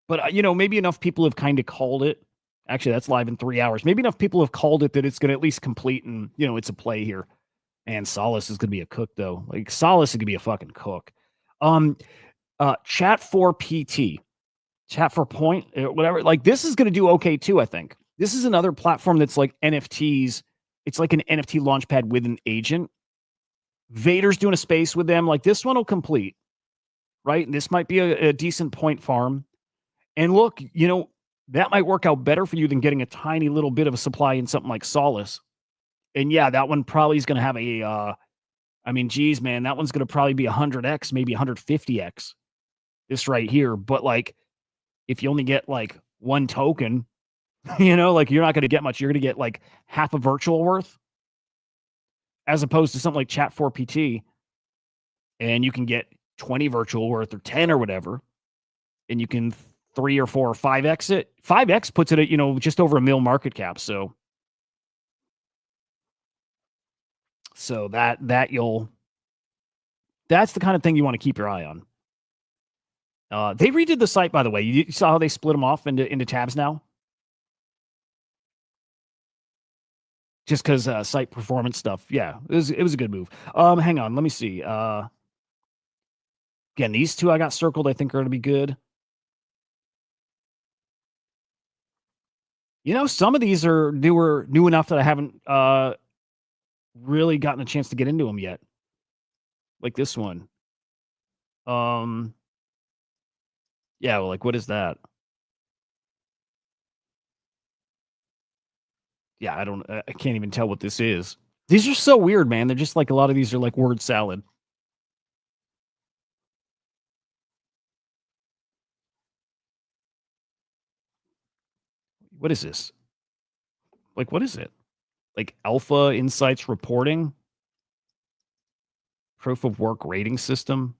But, maybe enough people have kind of called it. Actually, that's live in 3 hours. Maybe enough people have called it that it's going to at least complete and, it's a play here. And Solace is going to be a cook, though. Like, Solace is going to be a fucking cook. Chat for PT. Chat for point, whatever. Like, this is going to do okay, too, I think. This is another platform that's like NFTs. It's like an NFT launchpad with an agent. Vader's doing a space with them. Like, this one will complete, right? And this might be a decent point farm. And look, that might work out better for you than getting a tiny little bit of a supply in something like Solace. And yeah, that one probably is going to have geez, man, that one's going to probably be 100x, maybe 150x. This right here. But like, if you only get like one token, like you're not going to get much. You're going to get like half a virtual worth as opposed to something like Chat 4 PT. And you can get 20 virtual worth or 10 or whatever. And you can 3 or 4 or 5x it. 5x puts it at, just over a mil market cap. So that's the kind of thing you want to keep your eye on. They redid the site, by the way. You saw how they split them off into tabs now? Just because site performance stuff. Yeah, it was a good move. Hang on, let me see. Again, these two I got circled, I think are going to be good. Some of these are new enough that I haven't really gotten a chance to get into them yet. Like this one. Yeah, well, like, what is that? Yeah, I can't even tell what this is. These are so weird, man. They're just like, a lot of these are like word salad. What is this? Like, what is it? Like Alpha Insights reporting? Proof of work rating system?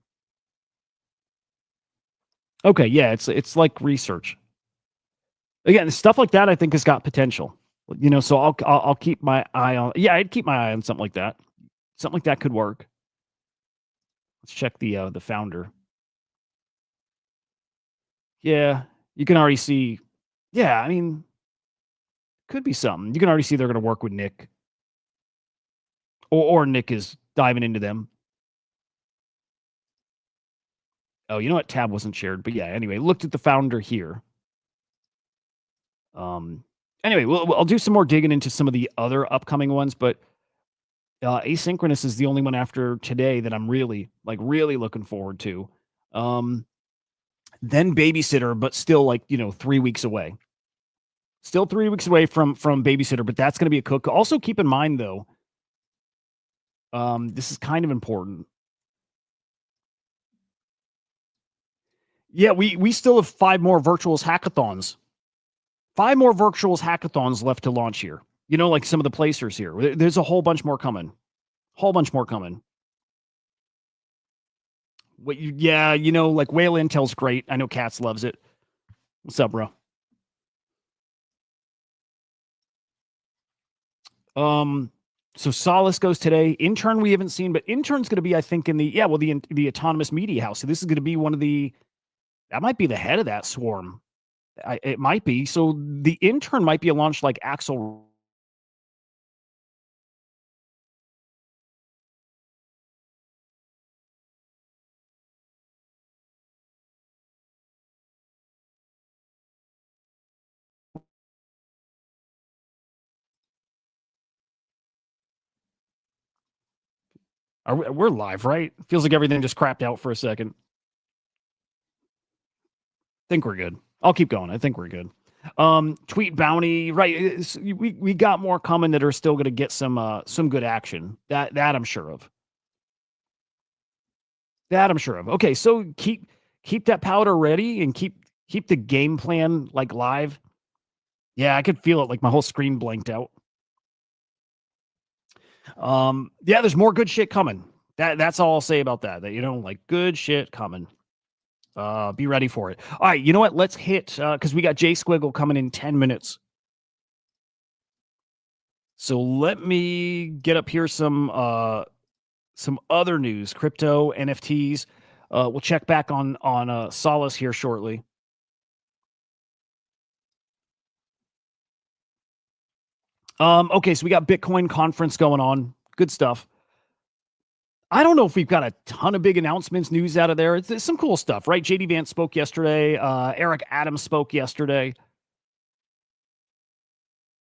Okay, yeah, it's like research. Again, stuff like that I think has got potential. So I'll keep my eye on. Yeah, I'd keep my eye on something like that. Something like that could work. Let's check the founder. Yeah, you can already see. Yeah, I mean, could be something. You can already see they're going to work with Nick, or Nick is diving into them. Oh, you know what? Tab wasn't shared, but yeah. Anyway, looked at the founder here. Anyway, I'll do some more digging into some of the other upcoming ones, but asynchronous is the only one after today that I'm really looking forward to. Then babysitter, but still 3 weeks away. Still 3 weeks away from babysitter, but that's going to be a cook. Also, keep in mind though, this is kind of important. Yeah, we still have 5 more virtuals hackathons. 5 more virtuals hackathons left to launch here. Like some of the placers here. There's a whole bunch more coming. Whole bunch more coming. Like Whale Intel's great. I know Katz loves it. What's up, bro? So Solace goes today. Intern we haven't seen, but Intern's going to be, I think, in the autonomous media house. So this is going to be that might be the head of that swarm. It might be. So the Intern might be a launch like Axel. We're live, right? Feels like everything just crapped out for a second. Think we're good. I'll keep going. I think we're good. Tweet bounty, right? We got more coming that are still going to get some good action. That I'm sure of. That I'm sure of. Okay, so keep that powder ready and keep the game plan live. Yeah, I could feel it. My whole screen blanked out. Yeah, there's more good shit coming. That's all I'll say about that. That good shit coming. Be ready for it. All right, you know what? Let's hit because we got J Squiggle coming in 10 minutes. So let me get up here some other news, crypto, NFTs. We'll check back on Solace here shortly. Okay, so we got Bitcoin conference going on. Good stuff. I don't know if we've got a ton of big announcements, news out of there. It's some cool stuff, right? JD Vance spoke yesterday. Eric Adams spoke yesterday.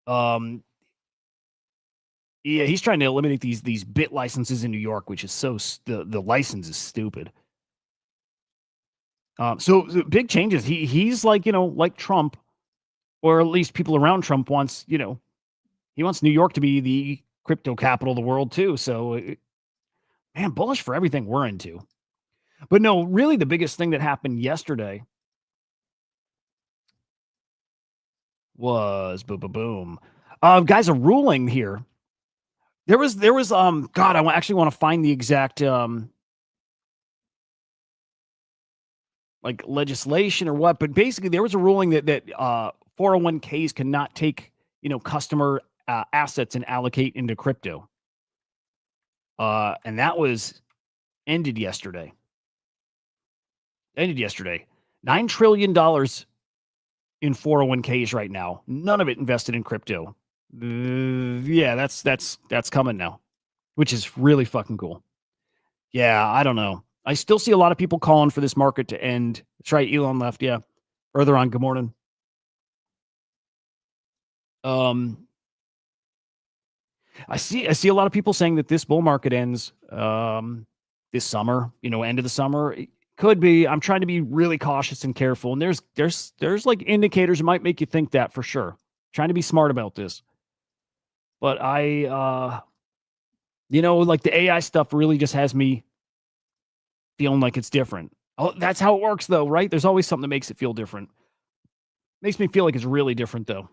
Yeah, he's trying to eliminate these bit licenses in New York, which is the license is stupid. So big changes. He's like Trump, or at least people around Trump wants, he wants New York to be the crypto capital of the world too. So, man, bullish for everything we're into. But no, really the biggest thing that happened yesterday was boom. Guys, a ruling here. There was God, I actually want to find the exact legislation or what, but basically there was a ruling that 401ks cannot take, customer assets and allocate into crypto. And that was ended yesterday. $9 trillion in 401ks right now. None of it invested in crypto. Yeah, that's coming now, which is really fucking cool. Yeah, I don't know. I still see a lot of people calling for this market to end. That's right, Elon left. Yeah. Further on, good morning. I see a lot of people saying that this bull market ends this summer, end of the summer. It could be. I'm trying to be really cautious and careful. And there's indicators that might make you think that for sure. Trying to be smart about this. But the AI stuff really just has me feeling like it's different. Oh, that's how it works though, right? There's always something that makes it feel different. Makes me feel like it's really different though.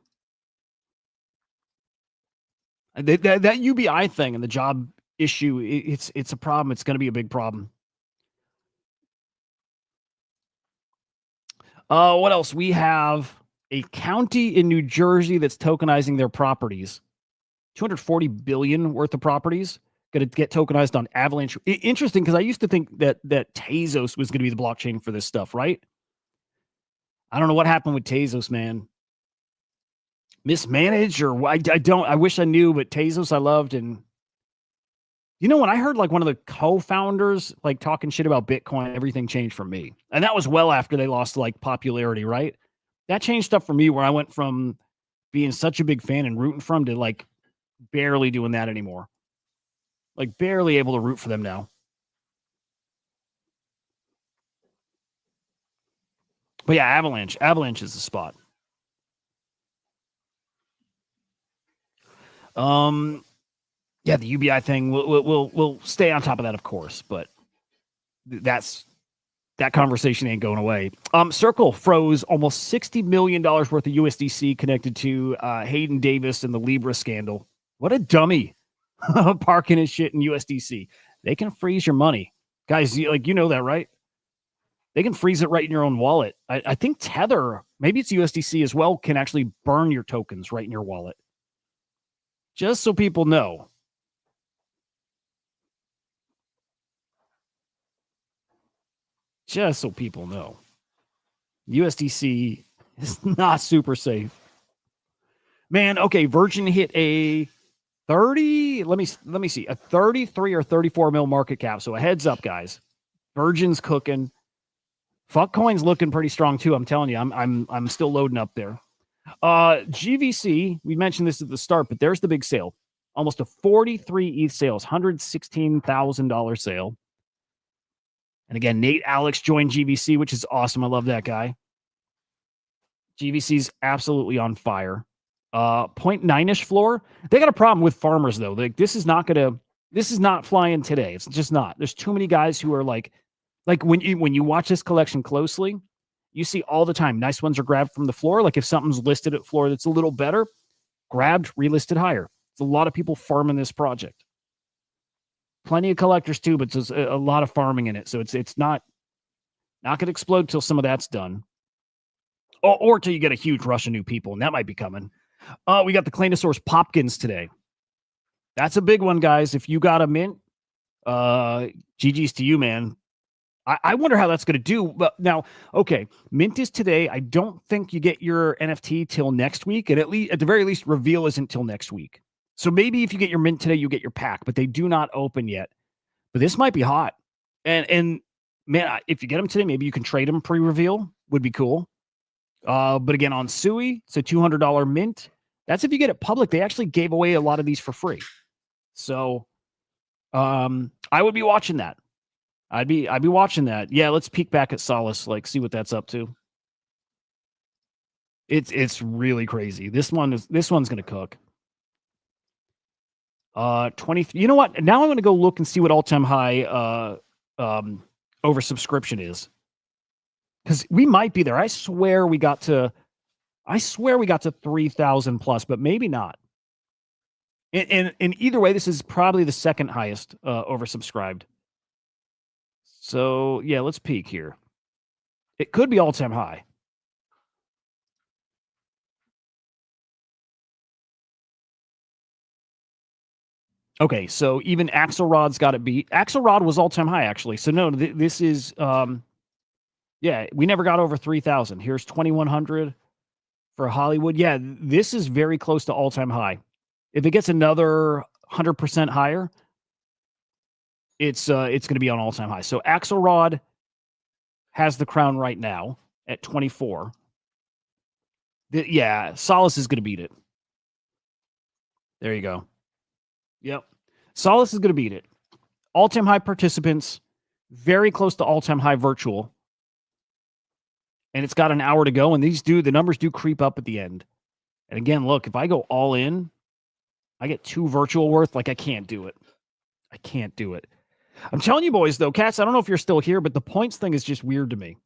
That UBI thing and the job issue, it's a problem. It's going to be a big problem. What else? We have a county in New Jersey that's tokenizing their properties. 240 billion worth of properties going to get tokenized on Avalanche. Interesting, because I used to think that Tezos was going to be the blockchain for this stuff, right? I don't know what happened with Tezos, man. Mismanaged, or I wish I knew, but Tezos I loved. And you know, when I heard like one of the co-founders like talking shit about Bitcoin, everything changed for me. And that was well after they lost like popularity, right? That changed stuff for me, where I went from being such a big fan and rooting for them to like barely doing that anymore. Like barely able to root for them now. But yeah, Avalanche is the spot. Yeah, the UBI thing, we'll stay on top of that, of course, but that conversation ain't going away. Circle froze almost $60 million worth of USDC connected to Hayden Davis and the Libra scandal. What a dummy. Parking his shit in USDC. They can freeze your money. Guys, you know that, right? They can freeze it right in your own wallet. I think Tether, maybe it's USDC as well, can actually burn your tokens right in your wallet. Just so people know. Just so people know. USDC is not super safe. Man, okay, Virgin hit a 30, let me see, a 33 or 34 mil market cap. So a heads up, guys. Virgin's cooking. Fuckcoin's looking pretty strong too. I'm telling you, I'm still loading up there. GVC, we mentioned this at the start, but there's the big sale. Almost a 43 ETH sales, $116,000 sale. And again, Nate Alex joined GVC, which is awesome. I love that guy. GVC's absolutely on fire. 0.9-ish floor. They got a problem with farmers though. Like this is not flying today. It's just not. There's too many guys who are like when you watch this collection closely, you see all the time nice ones are grabbed from the floor. Like if something's listed at floor that's a little better, grabbed, relisted higher. It's a lot of people farming this project. Plenty of collectors too, but there's a lot of farming in it. So it's not going to explode till some of that's done. Or till you get a huge rush of new people, and that might be coming. We got the Claynosaurus Popkins today. That's a big one, guys. If you got a mint, GG's to you, man. I wonder how that's going to do. But now, okay, mint is today. I don't think you get your NFT till next week, and at the very least, reveal isn't till next week. So maybe if you get your mint today, you get your pack, but they do not open yet. But this might be hot. And man, if you get them today, maybe you can trade them pre-reveal. Would be cool. But again, on Sui, it's a $200 mint. That's if you get it public. They actually gave away a lot of these for free. So I would be watching that. I'd be watching that. Yeah, let's peek back at Solace, like see what that's up to. It's really crazy. This one's gonna cook. 20. You know what? Now I'm gonna go look and see what all-time high oversubscription is. Because we might be there. I swear we got to 3,000 plus, but maybe not. And either way, this is probably the second highest oversubscribed. So yeah, let's peek here. It could be all-time high. Okay, so even Axelrod's got it beat. Axelrod was all-time high, actually. So no, this is yeah, we never got over 3,000. Here's 2,100 for Hollywood. Yeah, this is very close to all-time high. If it gets another 100% higher, it's going to be on all-time high. So Axelrod has the crown right now at 24. Yeah, Solace is going to beat it. There you go. Yep. Solace is going to beat it. All-time high participants, very close to all-time high virtual. And it's got an hour to go, and the numbers do creep up at the end. And again, look, if I go all in, I get 2 virtual worth. Like, I can't do it. I can't do it. I'm telling you, boys, though, Cats, I don't know if you're still here, but the points thing is just weird to me.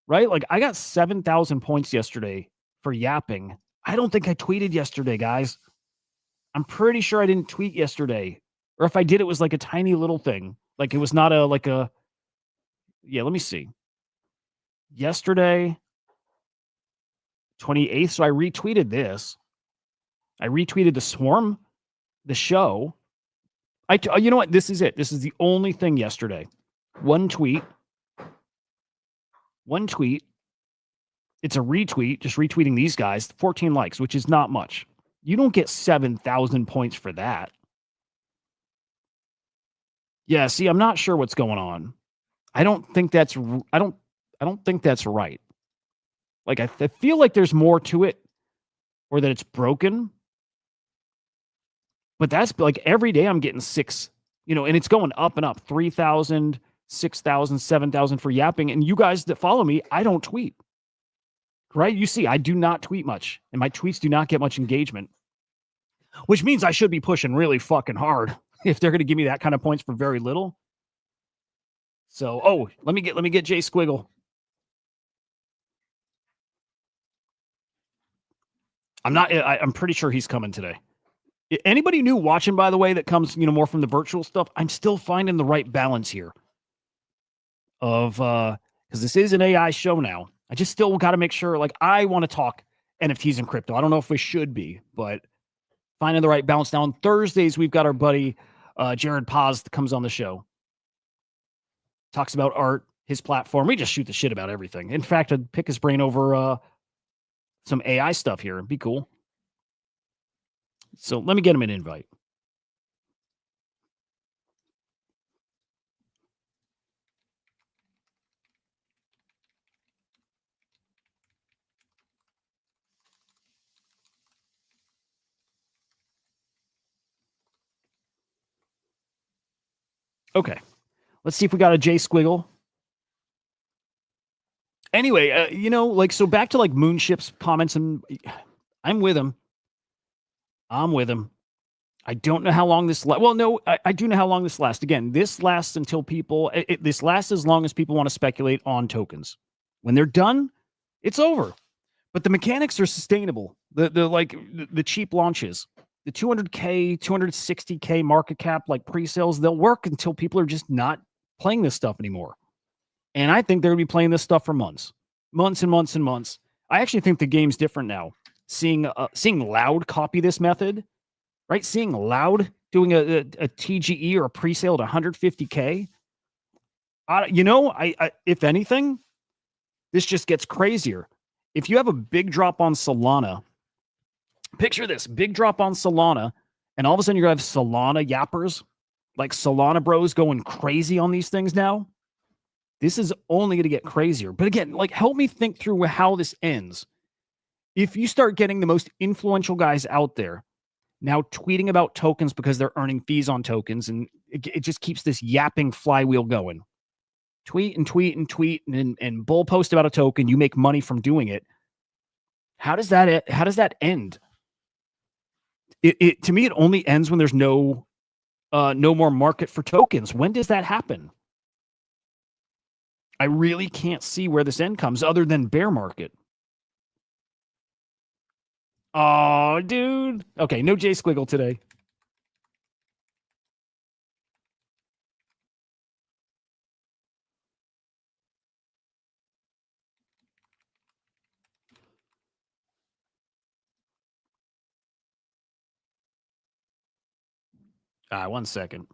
Right? Like, I got 7,000 points yesterday for yapping. I don't think I tweeted yesterday, guys. I'm pretty sure I didn't tweet yesterday. Or if I did, it was like a tiny little thing. Like, it was not yeah, let me see. Yesterday, 28th. So I retweeted this. I retweeted the Swarm, the show. You know what? This is it. This is the only thing yesterday. One tweet. It's a retweet, just retweeting these guys, 14 likes, which is not much. You don't get 7,000 points for that. Yeah, see, I'm not sure what's going on. I don't think that's right. Like I feel like there's more to it, or that it's broken. But that's like every day I'm getting 6, and it's going up and up, 3,000, 6,000, 7,000 for yapping. And you guys that follow me, I don't tweet. Right? You see, I do not tweet much, and my tweets do not get much engagement, which means I should be pushing really fucking hard if they're going to give me that kind of points for very little. So, let me get Jay Squiggle. I'm pretty sure he's coming today. Anybody new watching, by the way, that comes, more from the virtual stuff, I'm still finding the right balance here of, because this is an AI show now. I just still got to make sure, like, I want to talk NFTs and crypto. I don't know if we should be, but finding the right balance. Now, on Thursdays, we've got our buddy Jared Paz that comes on the show. Talks about art, his platform. We just shoot the shit about everything. In fact, I'd pick his brain over some AI stuff here. It'd be cool. So let me get him an invite. Okay. Let's see if we got a J Squiggle. Anyway, so back to like Moonship's comments, and I'm with him. I don't know how long this I do know how long this lasts. Again, this lasts until people, this lasts as long as people want to speculate on tokens. When they're done, it's over. But the mechanics are sustainable. The cheap launches, the 200K, 260K market cap, like pre-sales, they'll work until people are just not playing this stuff anymore. And I think they're going to be playing this stuff for months and months and months. I actually think the game's different now. Seeing Loud copy this method, right? Seeing Loud doing a TGE or a pre-sale at 150K. I if anything, this just gets crazier. If you have a big drop on Solana, picture this, big drop on Solana, and all of a sudden you're going to have Solana yappers, like Solana bros going crazy on these things now. This is only going to get crazier. But again, like, help me think through how this ends. If you start getting the most influential guys out there now tweeting about tokens because they're earning fees on tokens, and it just keeps this yapping flywheel going. Tweet and bull post about a token, you make money from doing it. How does that end? It to me, it only ends when there's no more market for tokens. When does that happen? I really can't see where this end comes other than bear market. Oh, dude. Okay, no J Squiggle today. One second.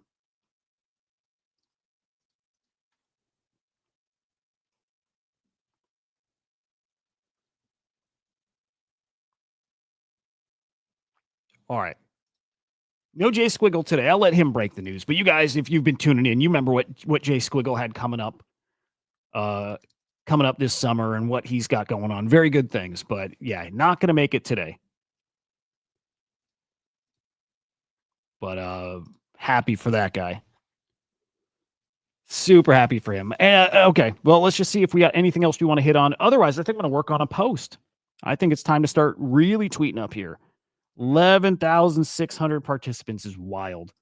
All right. No Jay Squiggle today. I'll let him break the news. But you guys, if you've been tuning in, you remember what Jay Squiggle had coming up this summer and what he's got going on. Very good things. But yeah, not going to make it today. But happy for that guy. Super happy for him. Okay, well, let's just see if we got anything else we want to hit on. Otherwise, I think I'm going to work on a post. I think it's time to start really tweeting up here. 11,600 participants is wild.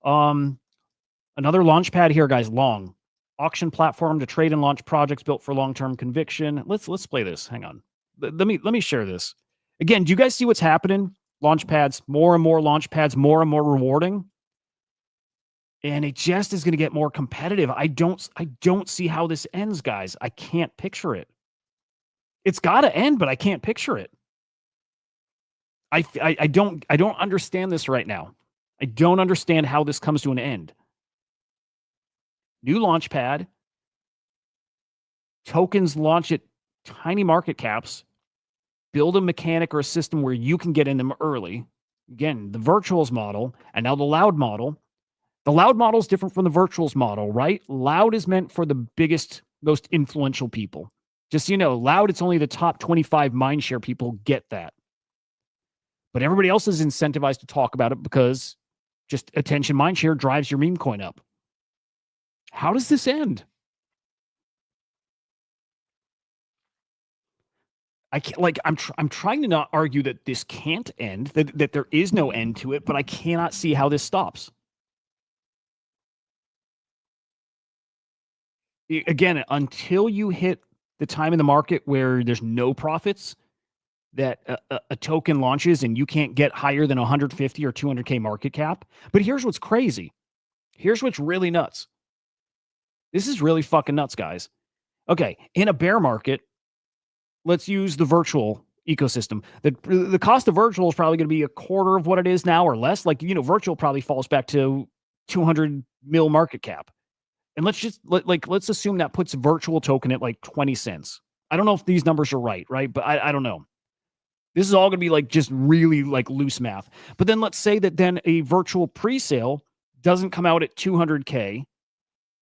Another launch pad here, guys. Long auction platform to trade and launch projects built for long-term conviction. Let's play this. Hang on. Let me share this. Again, do you guys see what's happening? Launch pads, more and more launch pads, more and more rewarding. And it just is going to get more competitive. I don't see how this ends, guys. I can't picture it. It's got to end, but I can't picture it. I don't understand this right now. I don't understand how this comes to an end. New launch pad. Tokens launch at tiny market caps. Build a mechanic or a system where you can get in them early. Again, the virtuals model and now the loud model. The loud model is different from the virtuals model, right? Loud is meant for the biggest, most influential people. Just so you know, loud, it's only the top 25 mindshare people get that. But everybody else is incentivized to talk about it because just attention mindshare drives your meme coin up. How does this end? I can't, like, I'm trying to not argue that this can't end, that there is no end to it, but I cannot see how this stops. Again, until you hit the time in the market where there's no profits, that a token launches and you can't get higher than 150 or 200K market cap. But here's what's crazy. Here's what's really nuts. This is really fucking nuts, guys. Okay, in a bear market, let's use the virtual ecosystem. The cost of virtual is probably going to be a quarter of what it is now or less. Like, you know, virtual probably falls back to 200 mil market cap. And let's just let's assume that puts virtual token at like 20 cents. I don't know if these numbers are right? But I don't know. This is all going to be like just really like loose math. But then let's say that then a virtual pre-sale doesn't come out at 200K.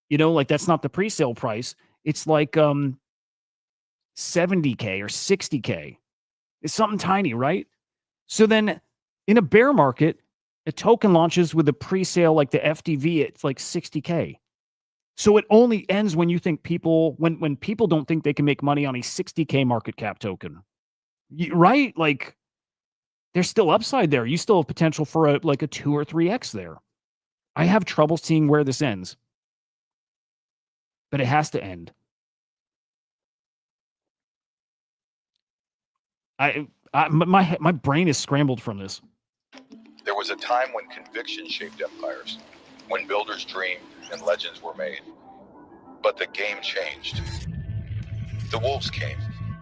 You know, like that's not the pre-sale price. It's like 70K or 60K. It's something tiny, right? So then in a bear market, a token launches with a pre-sale like the FDV, it's like 60K. So it only ends when you think people, when people don't think they can make money on a 60K market cap token. Right? Like there's still upside there. You still have potential for a 2 or 3x there. I have trouble seeing where this ends. But it has to end. My brain is scrambled from this. There was a time when conviction shaped empires, when builders dreamed and legends were made. But the game changed. The wolves came,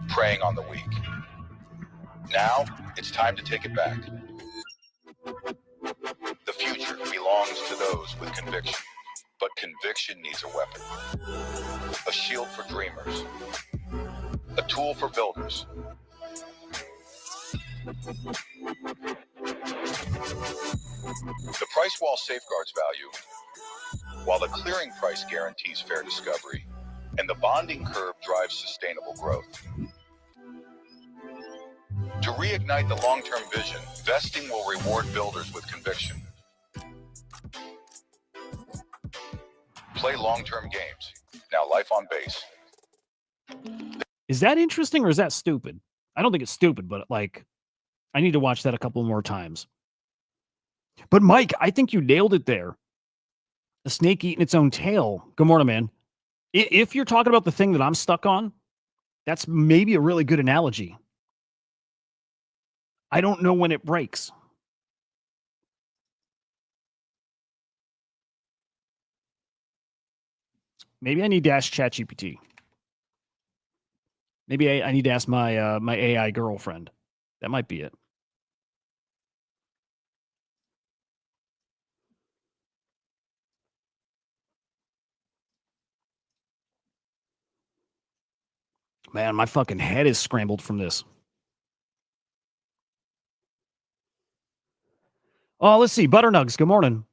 preying on the weak. Now, it's time to take it back. The future belongs to those with conviction, but conviction needs a weapon. A shield for dreamers. A tool for builders. The price wall safeguards value, while the clearing price guarantees fair discovery, and the bonding curve drives sustainable growth. To reignite the long-term vision, vesting will reward builders with conviction. Play long-term games. Now life on base. Is that interesting or is that stupid? I don't think it's stupid, but like, I need to watch that a couple more times. But Mike, I think you nailed it there. A snake eating its own tail. Good morning, man. If you're talking about the thing that I'm stuck on, that's maybe a really good analogy. I don't know when it breaks. Maybe I need to ask ChatGPT. Maybe I need to ask my my AI girlfriend. That might be it. Man, my fucking head is scrambled from this. Oh, let's see. Butternugs, good morning.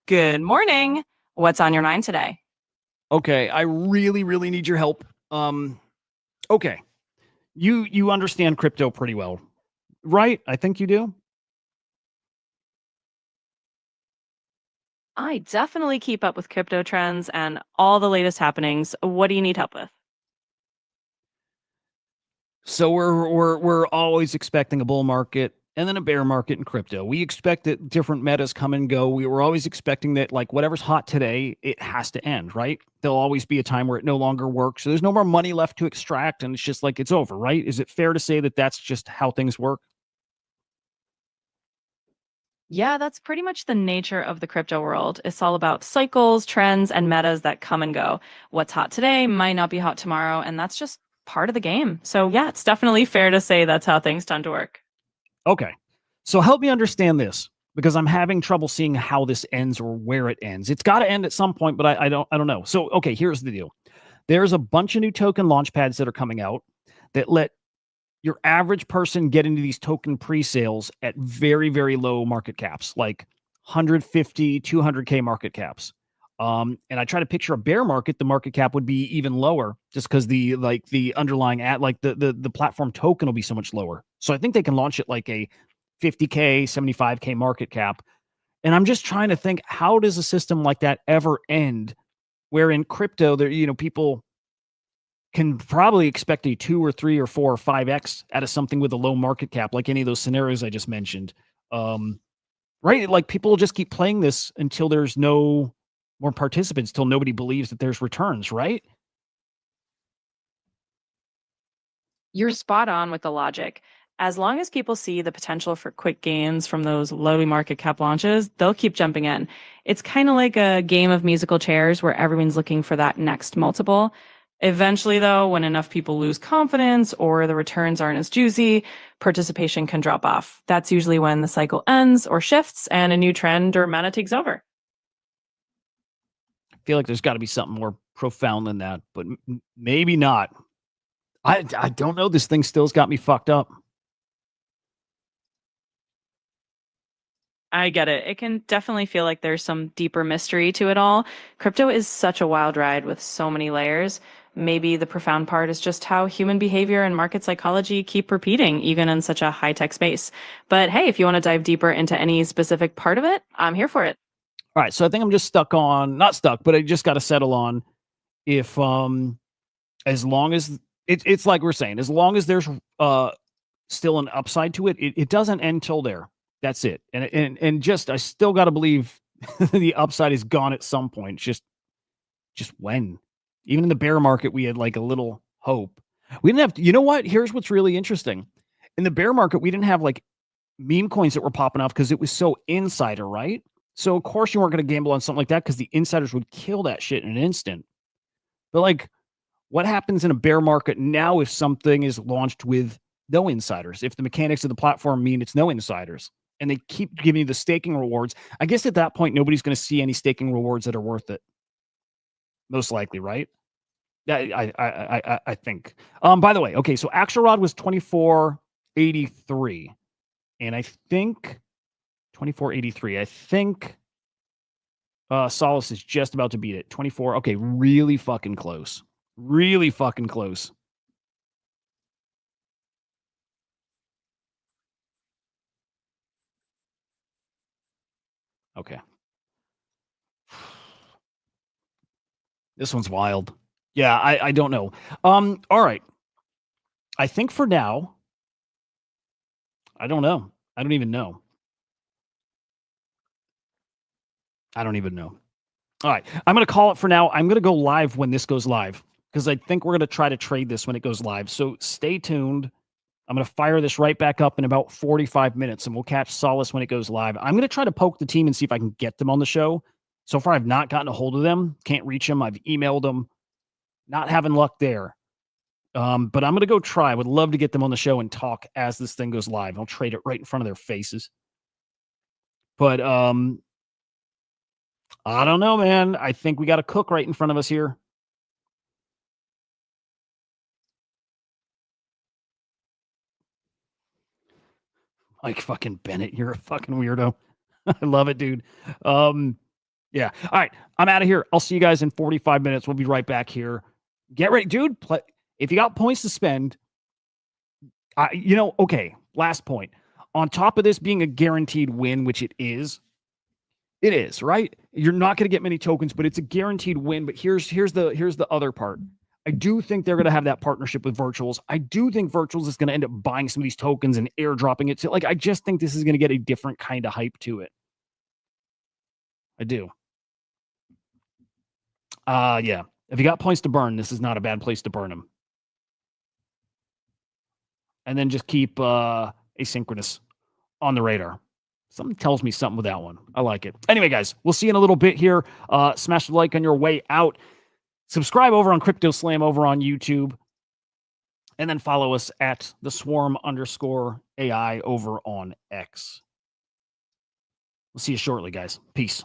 Good morning. What's on your mind today? Okay, I really, really need your help. Okay. You understand crypto pretty well, right? I think you do. I definitely keep up with crypto trends and all the latest happenings. What do you need help with? So we're always expecting a bull market and then a bear market in crypto. We expect that different metas come and go. We were always expecting that like whatever's hot today, it has to end, right? There'll always be a time where it no longer works. So there's no more money left to extract and it's just like it's over, right? Is it fair to say that that's just how things work? Yeah, that's pretty much the nature of the crypto world. It's all about cycles, trends, and metas that come and go. What's hot today might not be hot tomorrow, and that's just part of the game. So yeah, it's definitely fair to say that's how things tend to work. Okay. So help me understand this, because I'm having trouble seeing how this ends or where it ends. It's got to end at some point, but I don't know. So, okay, here's the deal. There's a bunch of new token launch pads that are coming out that let your average person get into these token pre-sales at very, very low market caps, like 150, 200K market caps. And I try to picture a bear market, the market cap would be even lower, just because the underlying the platform token will be so much lower. So I think they can launch it like a 50K, 75K market cap. And I'm just trying to think, how does a system like that ever end? Where in crypto, there, people can probably expect a 2 or 3 or 4 or 5x out of something with a low market cap, like any of those scenarios I just mentioned. Right? Like, people will just keep playing this until there's no more participants, till nobody believes that there's returns, right? You're spot on with the logic. As long as people see the potential for quick gains from those low market cap launches, they'll keep jumping in. It's kind of like a game of musical chairs where everyone's looking for that next multiple. Eventually, though, when enough people lose confidence or the returns aren't as juicy, participation can drop off. That's usually when the cycle ends or shifts and a new trend or meta takes over. I feel like there's got to be something more profound than that, but maybe not. I don't know. This thing still's got me fucked up. I get it. It can definitely feel like there's some deeper mystery to it all. Crypto is such a wild ride with so many layers. Maybe the profound part is just how human behavior and market psychology keep repeating, even in such a high-tech space. But hey, if you want to dive deeper into any specific part of it, I'm here for it. All right. So I think I'm just not stuck, but I just got to settle on if, as long as it's like we're saying, as long as there's still an upside to it, it doesn't end till there. That's it. And just, I still got to believe the upside is gone at some point. Just when. Even in the bear market, we had like a little hope. We didn't have, you know what? Here's what's really interesting. In the bear market, we didn't have like meme coins that were popping off because it was so insider, right? So of course you weren't going to gamble on something like that, because the insiders would kill that shit in an instant. But like, what happens in a bear market now if something is launched with no insiders? If the mechanics of the platform mean it's no insiders and they keep giving you the staking rewards, I guess at that point, nobody's going to see any staking rewards that are worth it. Most likely, right? I think. By the way, okay, so Axelrod was 2483. And I think 2483. I think Solace is just about to beat it. 24. Okay, really fucking close. Really fucking close. Okay. This one's wild. Yeah, I don't know. All right. I think for now, I don't know. I don't even know. I don't even know. All right. I'm going to call it for now. I'm going to go live when this goes live, because I think we're going to try to trade this when it goes live. So stay tuned. I'm going to fire this right back up in about 45 minutes, and we'll catch Solace when it goes live. I'm going to try to poke the team and see if I can get them on the show. So far, I've not gotten a hold of them. Can't reach them. I've emailed them. Not having luck there. But I'm going to go try. I would love to get them on the show and talk as this thing goes live. I'll trade it right in front of their faces. But I don't know, man. I think we got a cook right in front of us here. Like fucking Bennett, you're a fucking weirdo. I love it, dude. Yeah. All right. I'm out of here. I'll see you guys in 45 minutes. We'll be right back here. Get ready, dude. If you got points to spend, okay. Last point. On top of this being a guaranteed win, which it is, right? You're not going to get many tokens, but it's a guaranteed win. But here's the other part. I do think they're going to have that partnership with Virtuals. I do think Virtuals is going to end up buying some of these tokens and airdropping it. I just think this is going to get a different kind of hype to it. I do. Yeah. If you got points to burn, this is not a bad place to burn them. And then just keep asynchronous on the radar. Something tells me something with that one. I like it. Anyway, guys, we'll see you in a little bit here. Smash the like on your way out. Subscribe over on CryptoSlam over on YouTube. And then follow us at the swarm_AI over on X. We'll see you shortly, guys. Peace.